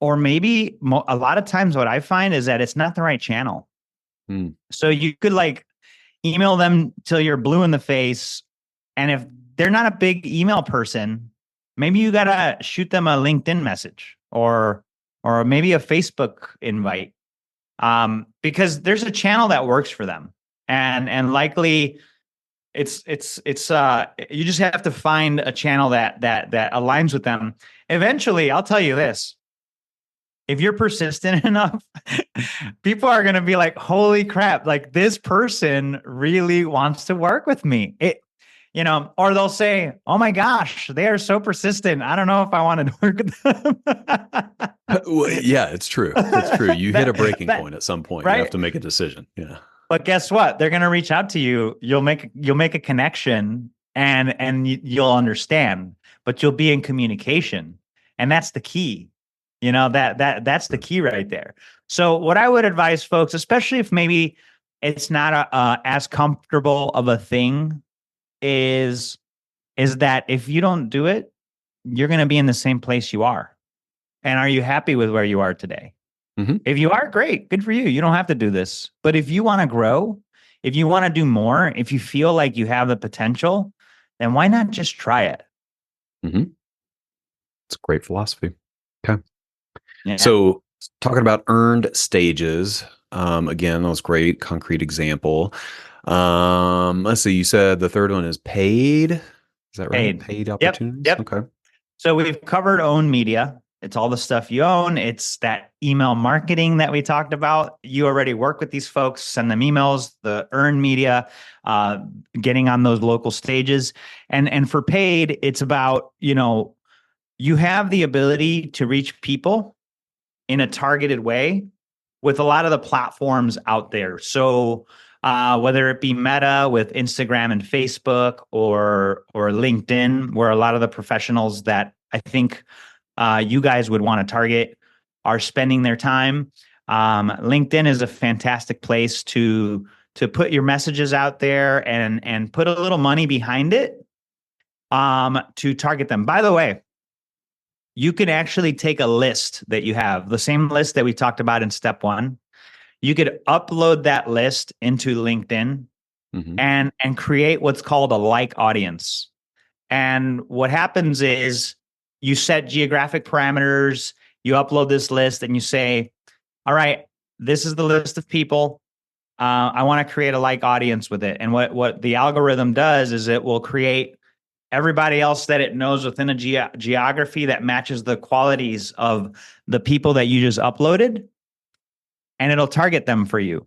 or maybe a lot of times what I find is that it's not the right channel. Hmm. So you could like email them till you're blue in the face, and if they're not a big email person, maybe you gotta shoot them a LinkedIn message or maybe a Facebook invite, because there's a channel that works for them, and likely it's you just have to find a channel that aligns with them. Eventually, I'll tell you this: if you're persistent enough, people are going to be like, holy crap, like this person really wants to work with me. Or they'll say, oh my gosh, they are so persistent. I don't know if I want to work with them. Well, yeah, it's true. It's true. You hit a breaking that, point at some point. You have right. to make a decision. Yeah. But guess what? They're going to reach out to you. You'll make a connection, and you'll understand, but you'll be in communication. And that's the key. That's the key right there. So what I would advise folks, especially if maybe it's not as comfortable of a thing, is that if you don't do it, you're going to be in the same place you are. And are you happy with where you are today? Hmm. If you are, great, good for you. You don't have to do this. But if you want to grow, if you want to do more, if you feel like you have the potential, then why not just try it? Hmm. It's a great philosophy. Okay. Yeah. So talking about earned stages, again, that was great, concrete example. Let's see, you said the third one is paid. Is that right? Paid. Paid Yep. opportunities? Yep. Okay. So we've covered own media. It's all the stuff you own. It's that email marketing that we talked about. You already work with these folks, send them emails, the earned media, uh, getting on those local stages. And for paid, it's about, you have the ability to reach people in a targeted way with a lot of the platforms out there. So whether it be Meta with Instagram and Facebook, or LinkedIn, where a lot of the professionals that I think you guys would want to target are spending their time. LinkedIn is a fantastic place to put your messages out there and put a little money behind it, to target them. By the way, you can actually take a list that you have, the same list that we talked about in step one. You could upload that list into LinkedIn Hmm. and create what's called a like audience. And what happens is you set geographic parameters, you upload this list, and you say, all right, this is the list of people. I want to create a like audience with it. And what the algorithm does is it will create everybody else that it knows within a geography that matches the qualities of the people that you just uploaded, and it'll target them for you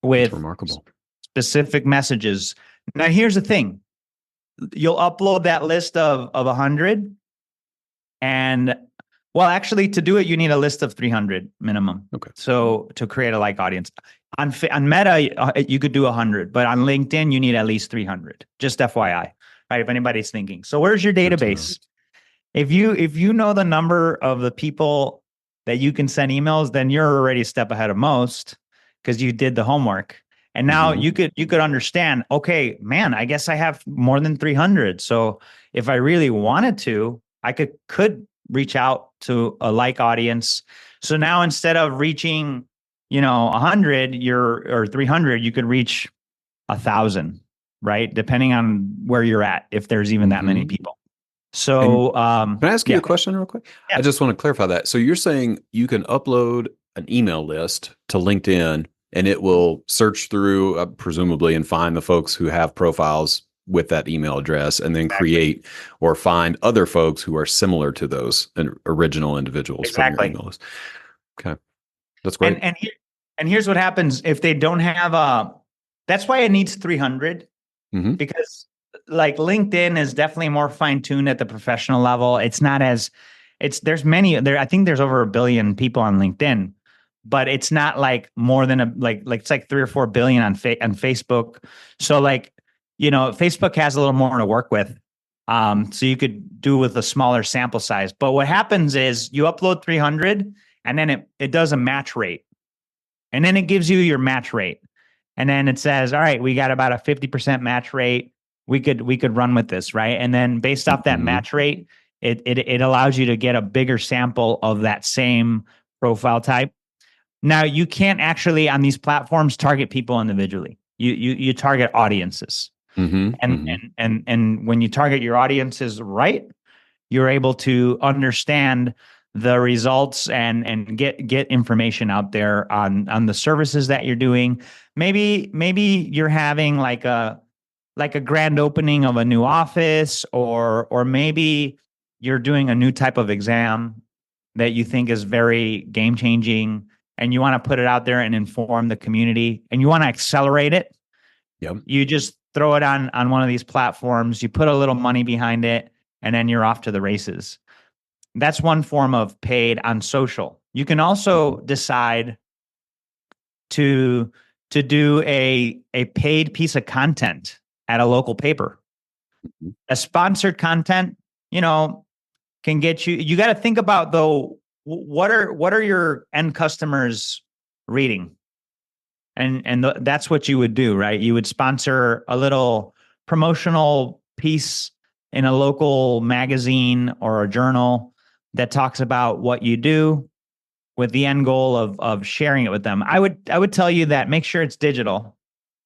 That's with remarkable. specific messages. Now, here's the thing. You'll upload that list of 100, and Well, actually, to do it, you need a list of 300 minimum. Okay. So to create a like audience on Meta, you could do 100, but on LinkedIn, you need at least 300. Just FYI, right? If anybody's thinking. So where's your Good to know. database? If you know the number of the people that you can send emails, then you're already a step ahead of most because you did the homework. And now Mhm. you could understand, okay, man, I guess I have more than 300. So if I really wanted to, I could reach out to a like audience. So now instead of reaching, 100, or 300, you could reach 1,000, right? Depending on where you're at, if there's even that many Mhm. people. And So, can I ask you yeah, a question real quick? I yeah, just want to clarify that. So you're saying you can upload an email list to LinkedIn and it will search through, presumably, and find the folks who have profiles with that email address and then exactly, create or find other folks who are similar to those original individuals from your exactly. email list. Okay. That's great. And here's what happens if they don't have a. That's why it needs 300, Hmm. because like LinkedIn is definitely more fine tuned at the professional level. It's not as there's many there. I think there's over 1 billion people on LinkedIn, but it's not like more than like it's like 3 or 4 billion on Facebook. So like, Facebook has a little more to work with. So you could do with a smaller sample size. But what happens is you upload 300 and then it does a match rate. And then it gives you your match rate. And then it says, all right, we got about a 50% match rate. We could run with this, right? And then based off that Hmm. match rate, it allows you to get a bigger sample of that same profile type. Now you can't actually on these platforms target people individually. You target audiences. Hmm. And Hmm. when you target your audiences right, you're able to understand the results and get information out there on the services that you're doing. Maybe you're having like a grand opening of a new office, or maybe you're doing a new type of exam that you think is very game changing, and you want to put it out there and inform the community, and you want to accelerate it. Yep. You just throw it on one of these platforms, you put a little money behind it, and then you're off to the races. That's one form of paid on social. You can also decide to do a paid piece of content at a local paper. Mhm. A sponsored content, you know, can get you. You got to think about though, what are your end customers reading, and that's what you would do, right? You would sponsor a little promotional piece in a local magazine or a journal that talks about what you do, with the end goal of sharing it with them. I would tell you that make sure it's digital,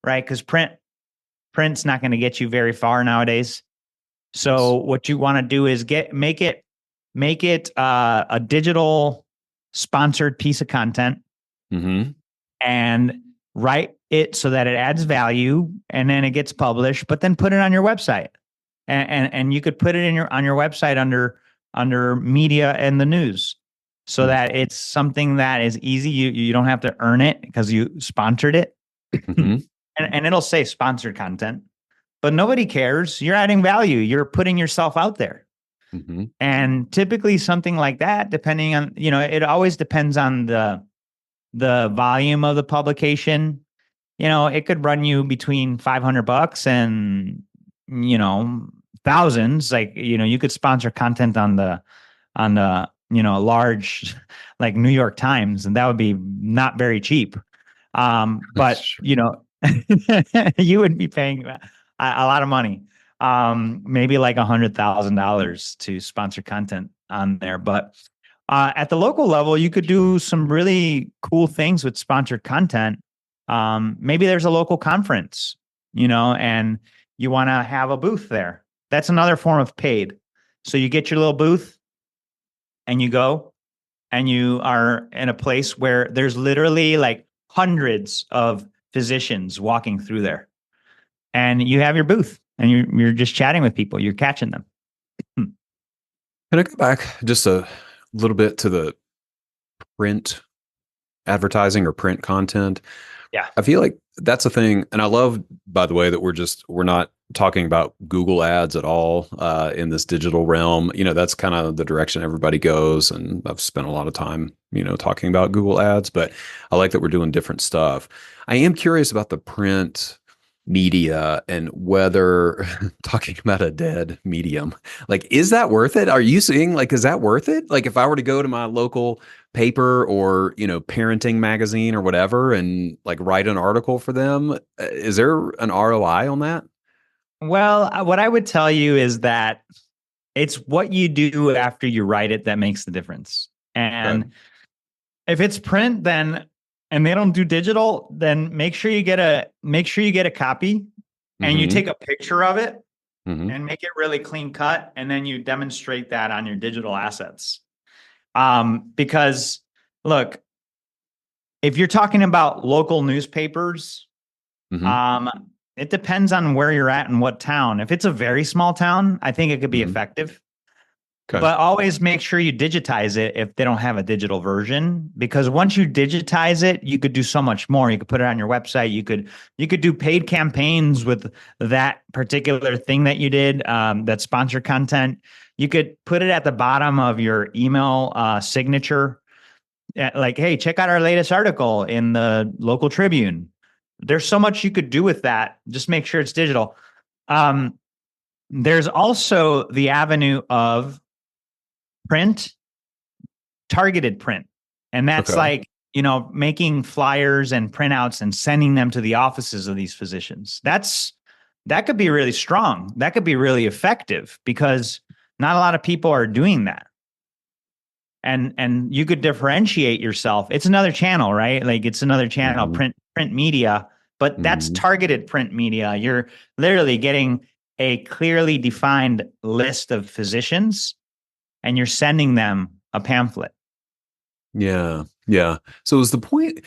right? Because print's not going to get you very far nowadays. So Yes. what you want to do is make it a digital sponsored piece of content, Hmm. and write it so that it adds value, and then it gets published, but then put it on your website. And you could put it in your on your website under media and the news, so that it's something that is easy. You don't have to earn it because you sponsored it. Hmm. And it'll say sponsored content, but nobody cares. You're adding value. You're putting yourself out there. Hmm. And typically something like that, depending on, it always depends on the volume of the publication. It could run you between $500 and, thousands. Like, you could sponsor content on the large like New York Times, and that would be not very cheap. But Sure. you would be paying a lot of money. Maybe like $100,000 to sponsor content on there. But at the local level, you could do some really cool things with sponsored content. Maybe there's a local conference, and you want to have a booth there. That's another form of paid. So you get your little booth and you go, and you are in a place where there's literally like hundreds of physicians walking through there, and you have your booth and you're just chatting with people. You're catching them. Hmm. Can I go back just a little bit to the print advertising or print content? Yeah. I feel like that's a thing, and I love, by the way, that we're not talking about Google ads at all in this digital realm. That's kind of the direction everybody goes, and I've spent a lot of time, talking about Google ads. But I like that we're doing different stuff. I am curious about the print media and whether talking about a dead medium, like, is that worth it? Are you seeing, like, is that worth it? Like, if I were to go to my local paper or parenting magazine or whatever and like write an article for them, is there an ROI on that? Well, what I would tell you is that it's what you do after you write it that makes the difference. Okay. And if it's print, then and they don't do digital, then make sure you get a copy and you Mm-hmm. take a picture of it Mm-hmm. and make it really clean cut, and then you demonstrate that on your digital assets. Because look, if you're talking about local newspapers, Mm-hmm. um, it depends on where you're at and what town. If it's a very small town, I think it could be Mm-hmm. effective. Okay. But always make sure you digitize it if they don't have a digital version, because once you digitize it, you could do so much more. You could put it on your website. You could do paid campaigns with that particular thing that you did, that sponsor content. You could put it at the bottom of your email signature, like, hey, check out our latest article in the local Tribune. There's so much you could do with that. Just make sure it's digital. Um, there's also the avenue of print, targeted print. And that's Okay. like, making flyers and printouts and sending them to the offices of these physicians. That could be really strong. That could be really effective because not a lot of people are doing that. And you could differentiate yourself. It's another channel, right? Like, it's another channel, Mm-hmm. print media, but that's Mm-hmm. targeted print media. You're literally getting a clearly defined list of physicians and you're sending them a pamphlet. Yeah. Yeah. So is the point,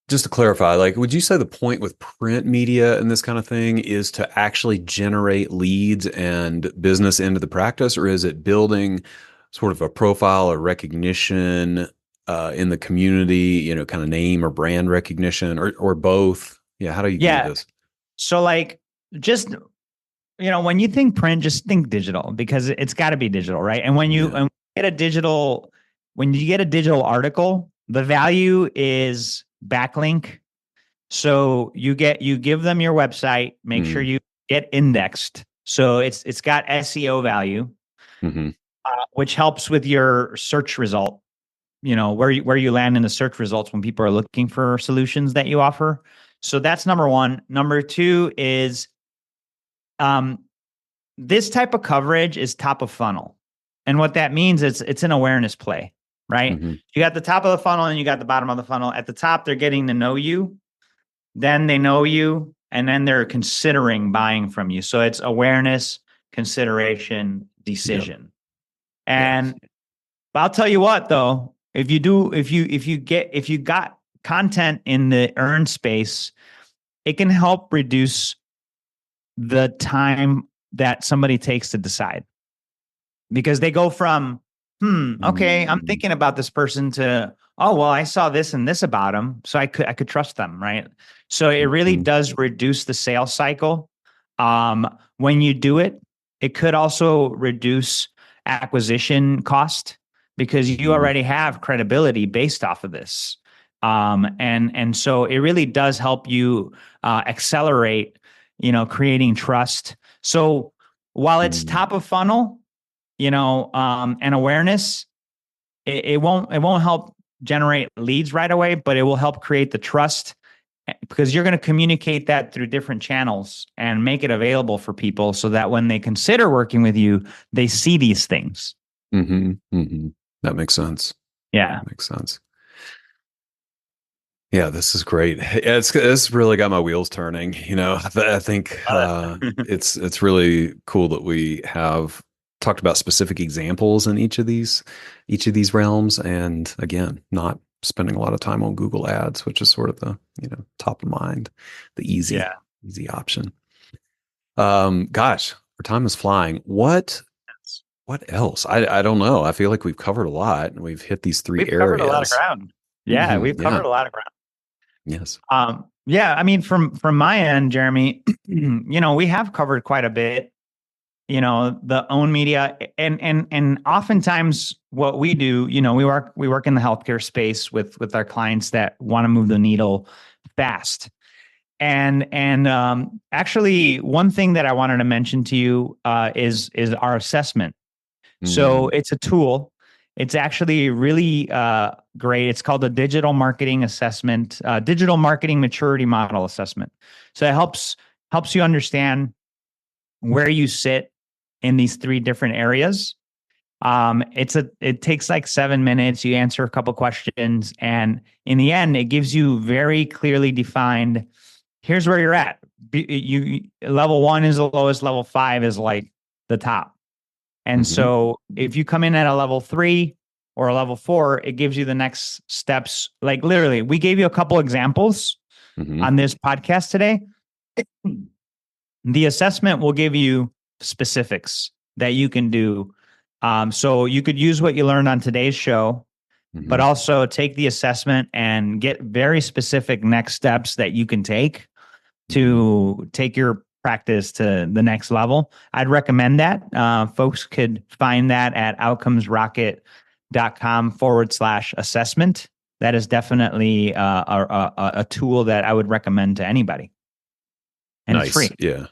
just to clarify, like, would you say the point with print media and this kind of thing is to actually generate leads and business into the practice, or is it building sort of a profile or recognition in the community, kind of name or brand recognition, or both? Yeah, how do you view Yeah. this? So like, just, when you think print, just think digital, because it's got to be digital, right? And Yeah. when you get a digital article, the value is backlink. So you give them your website, make sure Mm-hmm. you get indexed. So it's got SEO value, Mm-hmm. which helps with your search result. Where you land in the search results when people are looking for solutions that you offer. So that's number one. Number two is, um, this type of coverage is top of funnel. And what that means is it's an awareness play, right? Mm-hmm. You got the top of the funnel and you got the bottom of the funnel. At the top, they're getting to know you. Then they know you, and then they're considering buying from you. So it's awareness, consideration, Yep. decision. Yeah. And but I'll tell you what, though, if you got content in the earn space, it can help reduce the time that somebody takes to decide, because they go from, okay, I'm Mm-hmm. thinking about this person, to, oh, well, I saw this and this about them, so I could trust them, right? So it really Mm-hmm. does reduce the sales cycle. When you do it, it could also reduce acquisition cost, because you Mm-hmm. already have credibility based off of this. And so it really does help you accelerate, creating trust. So while it's Mm-hmm. top of funnel, and awareness, it won't help generate leads right away, but it will help create the trust, because you're going to communicate that through different channels and make it available for people so that when they consider working with you, they see these things. Mm-hmm. Mm-hmm. That makes sense. Yeah. Makes sense. Yeah, this is great. It's really got my wheels turning. I think Love it. it's really cool that we have talked about specific examples in each of these realms, and again, not spending a lot of time on Google Ads, which is sort of the top of mind, the easy Yeah. easy option. Gosh, our time is flying. What else? I don't know. I feel like we've covered a lot, and we've hit these three We've covered a lot of areas. ground. Yeah, Hmm. we've Yeah. covered a lot of ground. Yes. Yeah, I mean, from my end, Jeremy, we have covered quite a bit. The own media, and oftentimes what we do, we work in the healthcare space with our clients that want to move the needle fast. And actually, one thing that I wanted to mention to you is our assessment. So Mm, it's a tool. It's actually really great. It's called the Digital Marketing Assessment, Digital Marketing Maturity Model Assessment. So it helps you understand where you sit in these three different areas. It takes like 7 minutes. You answer a couple questions, and in the end, it gives you very clearly defined. Here's where you're at. You level one is the lowest. Level five is like the top. And hmm so if you come in at a level three or a level four, it gives you the next steps. Like literally, we gave you a couple examples hmm on this podcast today. The assessment will give you specifics that you can do. So you could use what you learned on today's show, but hmm also take the assessment and get very specific next steps that you can take hmm to take your practice to the next level. I'd recommend that. Folks could find that at outcomesrocket.com/assessment. That is definitely a tool that I would recommend to anybody. And it's Nice. free. Yeah.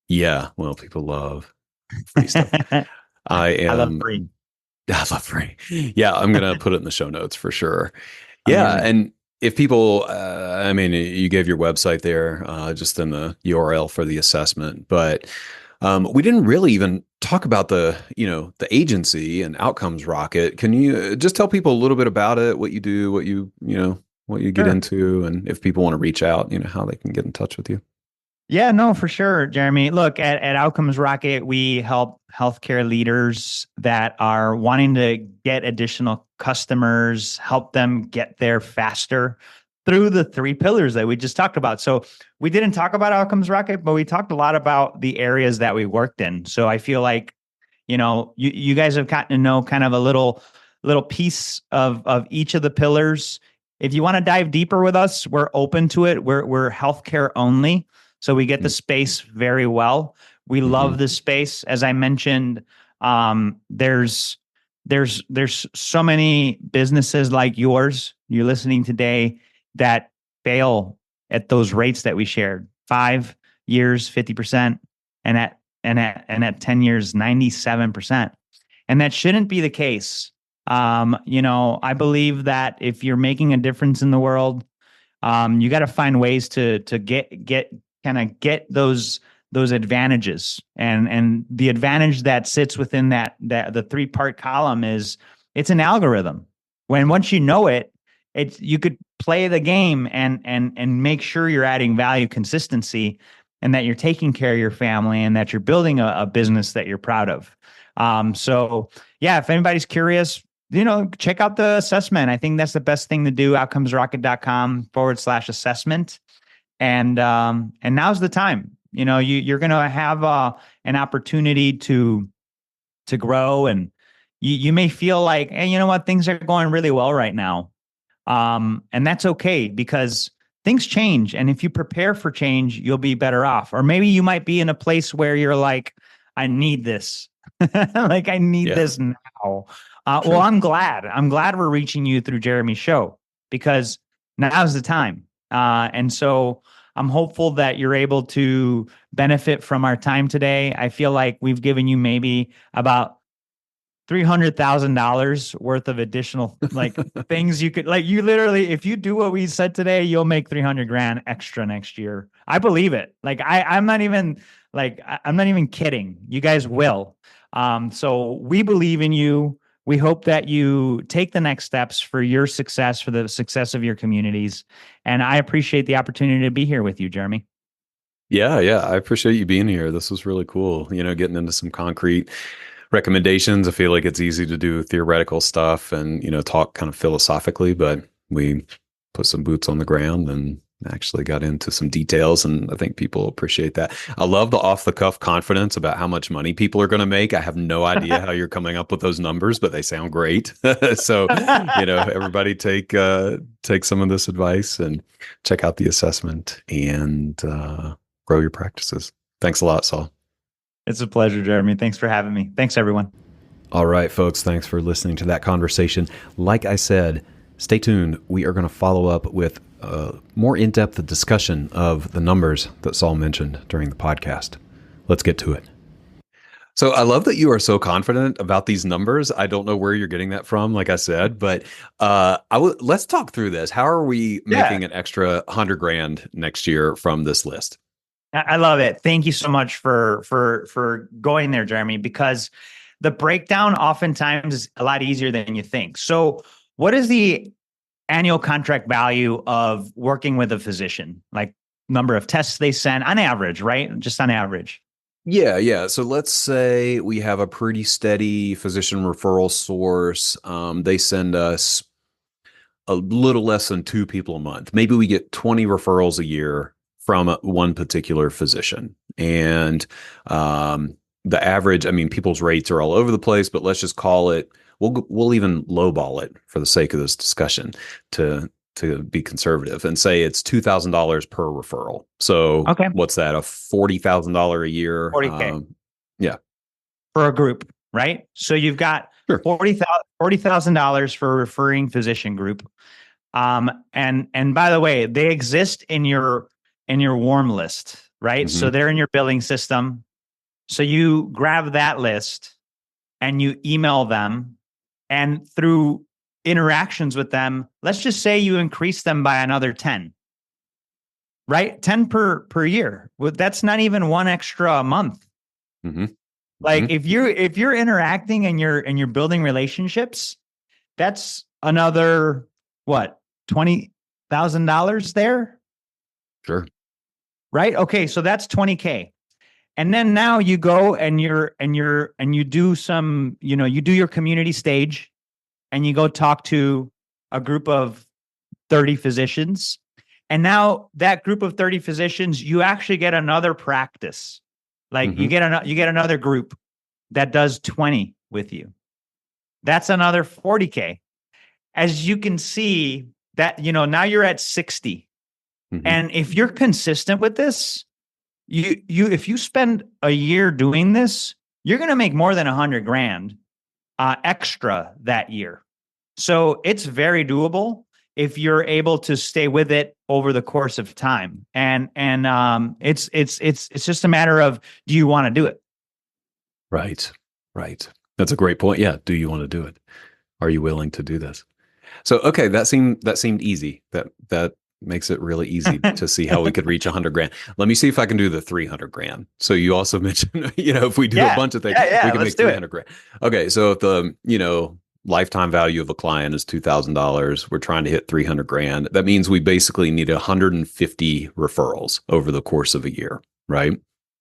Yeah. Well, people love free stuff. I I love am. free. I love free. Yeah, I'm gonna put it in the show notes for sure. Yeah, Amazing. and if people, I mean, you gave your website there, just in the URL for the assessment, but we didn't really even talk about the agency and Outcomes Rocket. Can you just tell people a little bit about it, what you do, what you get Sure. into, and if people want to reach out, how they can get in touch with you? Yeah, no, for sure, Jeremy. Look, at Outcomes Rocket, we help healthcare leaders that are wanting to get additional customers, help them get there faster through the three pillars that we just talked about. So we didn't talk about Outcomes Rocket, but we talked a lot about the areas that we worked in. So I feel like, you guys have gotten to know kind of a little piece of each of the pillars. If you want to dive deeper with us, we're open to it. We're healthcare only. So we get the space very well. We Mm-hmm. love this space. As I mentioned, there's so many businesses like yours, you're listening today, that fail at those rates that we shared. 5 years, 50%, and at 10 years, 97%. And that shouldn't be the case. I believe that if you're making a difference in the world, you got to find ways to get those advantages, and the advantage that sits within that the three-part column is it's an algorithm. Once you know it, you could play the game and make sure you're adding value, consistency, and that you're taking care of your family, and that you're building a business that you're proud of. So yeah, if anybody's curious, check out the assessment. I think that's the best thing to do. Outcomesrocket.com/assessment. And now's the time. You're going to have an opportunity to grow, and you may feel like, hey, you know what, things are going really well right now. And that's okay, because things change. And if you prepare for change, you'll be better off. Or maybe you might be in a place where you're like, I need this. Like, I need Yeah, this now. Well, sure. I'm glad we're reaching you through Jeremy's show, because now's the time. And so I'm hopeful that you're able to benefit from our time today. I feel like we've given you maybe about $300,000 worth of additional, like, things you could, like, you literally, if you do what we said today, you'll make 300 grand extra next year. I believe it. Like, I'm not even, I'm not even kidding. You guys will. So we believe in you. We hope that you take the next steps for your success, for the success of your communities. And I appreciate the opportunity to be here with you, Jeremy. Yeah, yeah. I appreciate you being here. This was really cool. Getting into some concrete recommendations. I feel like it's easy to do theoretical stuff and, talk kind of philosophically, but we put some boots on the ground and Actually got into some details, and I think people appreciate that. I love the off the cuff confidence about how much money people are going to make. I have no idea how you're coming up with those numbers, but they sound great. So, everybody take some of this advice and check out the assessment and grow your practices. Thanks a lot, Saul. It's a pleasure, Jeremy. Thanks for having me. Thanks, everyone. All right, folks, thanks for listening to that conversation. Like I said, stay tuned. We are going to follow up with a more in-depth discussion of the numbers that Saul mentioned during the podcast. Let's get to it. So I love that you are so confident about these numbers. I don't know where you're getting that from, like I said, but let's talk through this. How are we making an extra $100,000 next year from this list? I love it. Thank you so much for going there, Jeremy, because the breakdown oftentimes is a lot easier than you think. So what is the annual contract value of working with a physician? Like number of tests they send on average, right? Just on average. Yeah. So let's say we have a pretty steady physician referral source. They send us a little less than 2 people a month. Maybe we get 20 referrals a year from one particular physician. And the average, people's rates are all over the place, but let's just call it, we'll even lowball it for the sake of this discussion to be conservative and say it's $2,000 per referral. So What's that? A $40,000 a year? $40K. Yeah. For a group, right? So you've got $40,000 for a referring physician group. And by the way, they exist in your warm list, right? Mm-hmm. So they're in your billing system. So you grab that list and you email them, and through interactions with them, let's just say you increase them by another 10, right? 10 per year. Well, that's not even one extra a month. Mm-hmm. Like if you're interacting and you're building relationships, that's another what, $20,000 there? Sure. Right? Okay, so that's 20K. And then now you go and you do some, you do your community stage and you go talk to a group of 30 physicians. And now that group of 30 physicians, you actually get another practice. Like you get another group that does 20 with you. That's another 40K. As you can see that, now you're at 60. Mm-hmm. And if you're consistent with this, if you spend a year doing this, you're going to make more than $100,000 extra that year. So it's very doable if you're able to stay with it over the course of time. And it's just a matter of, do you want to do it? Right. That's a great point. Yeah. Do you want to do it? Are you willing to do this? So, okay, that seemed easy. That makes it really easy to see how we could reach $100,000. Let me see if I can do the $300,000. So you also mentioned, if we do a bunch of things, we can make $300,000. Okay. So if the, lifetime value of a client is $2,000, we're trying to hit $300,000. That means we basically need 150 referrals over the course of a year, right?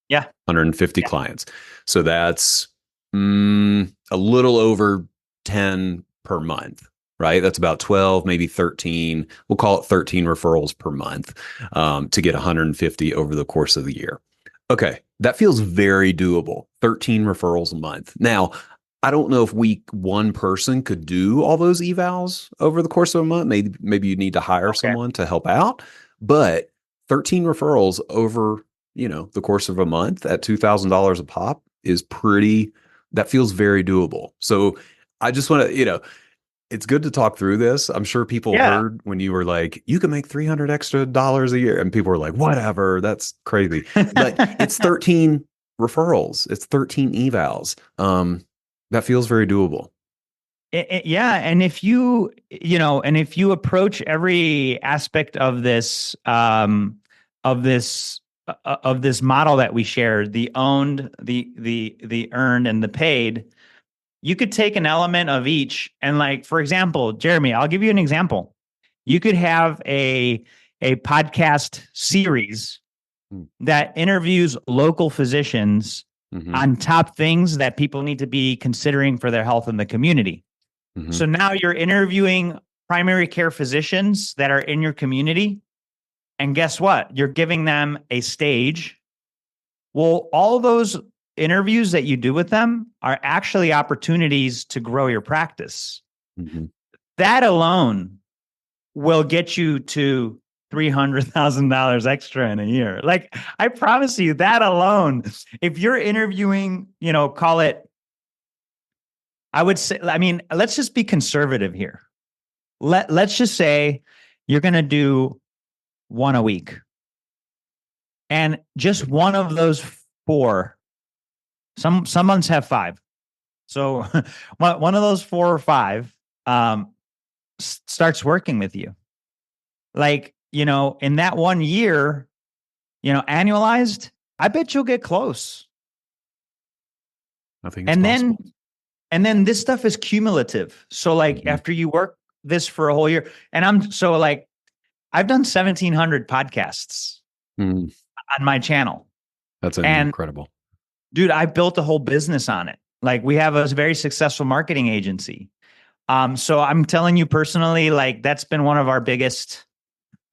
Yeah. 150 clients. So that's a little over 10 per month. Right? That's about 12, maybe 13. We'll call it 13 referrals per month to get 150 over the course of the year. Okay. That feels very doable. 13 referrals a month. Now, I don't know if one person could do all those evals over the course of a month. Maybe you need to hire someone to help out, but 13 referrals over, the course of a month at $2,000 a pop is that feels very doable. So I just want to, it's good to talk through this. I'm sure people heard when you were like, you can make $300 extra a year. And people were like, whatever, that's crazy. But it's 13 referrals. It's 13 evals. That feels very doable. And if you approach every aspect of this model that we shared, the owned, the earned, and the paid, you could take an element of each. And like, for example, Jeremy, I'll give you an example. You could have a podcast series that interviews local physicians on top things that people need to be considering for their health in the community. Mm-hmm. So now you're interviewing primary care physicians that are in your community, And guess what? You're giving them a stage. Well, all those interviews that you do with them are actually opportunities to grow your practice. Mm-hmm. That alone will get you to $300,000 extra in a year. Like, I promise you that alone, if you're interviewing, call it, I would say, I mean, let's just be conservative here. Let's just say you're going to do one a week. And just one of those 4, some months have 5. So one of those 4 or 5 starts working with you. Like, in that 1 year, annualized, I bet you'll get close. I think it's possible. Then this stuff is cumulative. So like after you work this for a whole year, and I've done 1,700 podcasts on my channel. That's incredible. Dude, I built a whole business on it. Like, we have a very successful marketing agency. So I'm telling you personally, like, that's been one of our biggest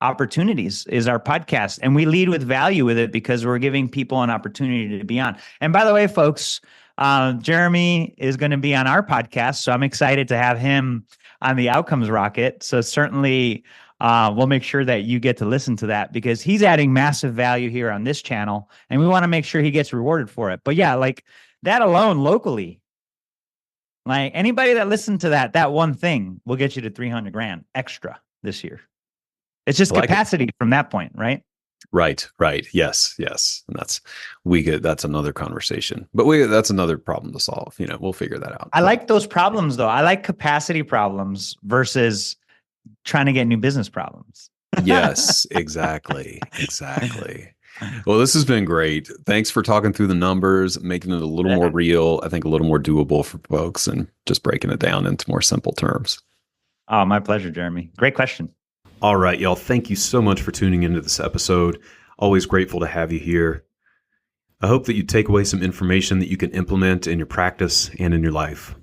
opportunities is our podcast. And we lead with value with it because we're giving people an opportunity to be on. And by the way, folks, Jeremy is going to be on our podcast. So I'm excited to have him on the Outcomes Rocket. So certainly we'll make sure that you get to listen to that because he's adding massive value here on this channel. And we want to make sure he gets rewarded for it. But yeah, like that alone locally, like anybody that listened to that one thing will get you to 300 grand extra this year. It's just capacity from that point, right? Right. Yes. And that's another conversation, but that's another problem to solve. We'll figure that out. I like those problems though. I like capacity problems versus trying to get new business problems. Yes, exactly. Well, this has been great. Thanks for talking through the numbers, making it a little more real, I think a little more doable for folks, and just breaking it down into more simple terms. Oh, my pleasure, Jeremy. Great question. All right, y'all. Thank you so much for tuning into this episode. Always grateful to have you here. I hope that you take away some information that you can implement in your practice and in your life.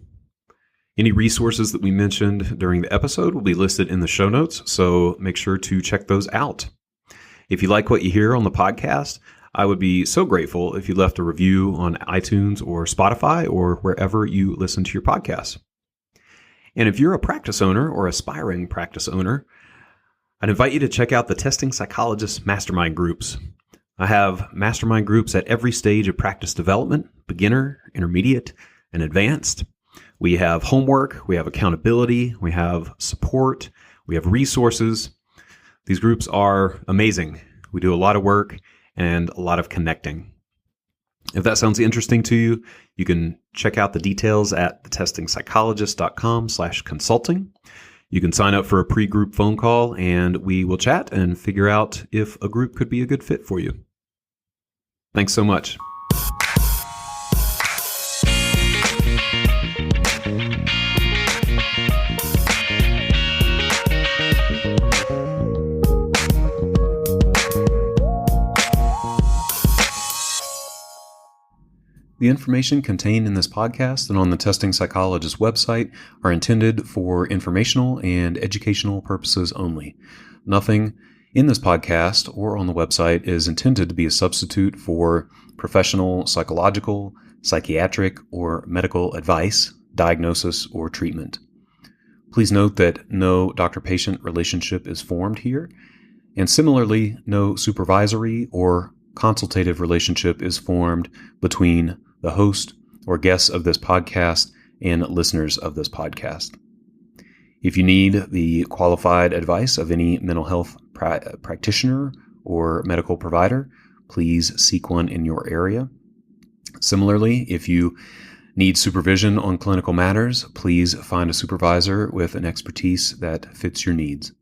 Any resources that we mentioned during the episode will be listed in the show notes, so make sure to check those out. If you like what you hear on the podcast, I would be so grateful if you left a review on iTunes or Spotify or wherever you listen to your podcasts. And if you're a practice owner or aspiring practice owner, I'd invite you to check out the Testing Psychologist mastermind groups. I have mastermind groups at every stage of practice development, beginner, intermediate, and advanced. We have homework, we have accountability, we have support, we have resources. These groups are amazing. We do a lot of work and a lot of connecting. If that sounds interesting to you, you can check out the details at thetestingpsychologist.com/consulting. You can sign up for a pre-group phone call and we will chat and figure out if a group could be a good fit for you. Thanks so much. The information contained in this podcast and on the Testing Psychologist website are intended for informational and educational purposes only. Nothing in this podcast or on the website is intended to be a substitute for professional psychological, psychiatric, or medical advice, diagnosis, or treatment. Please note that no doctor-patient relationship is formed here, and similarly, no supervisory or consultative relationship is formed between the host or guests of this podcast and listeners of this podcast. If you need the qualified advice of any mental health practitioner or medical provider, please seek one in your area. Similarly, if you need supervision on clinical matters, please find a supervisor with an expertise that fits your needs.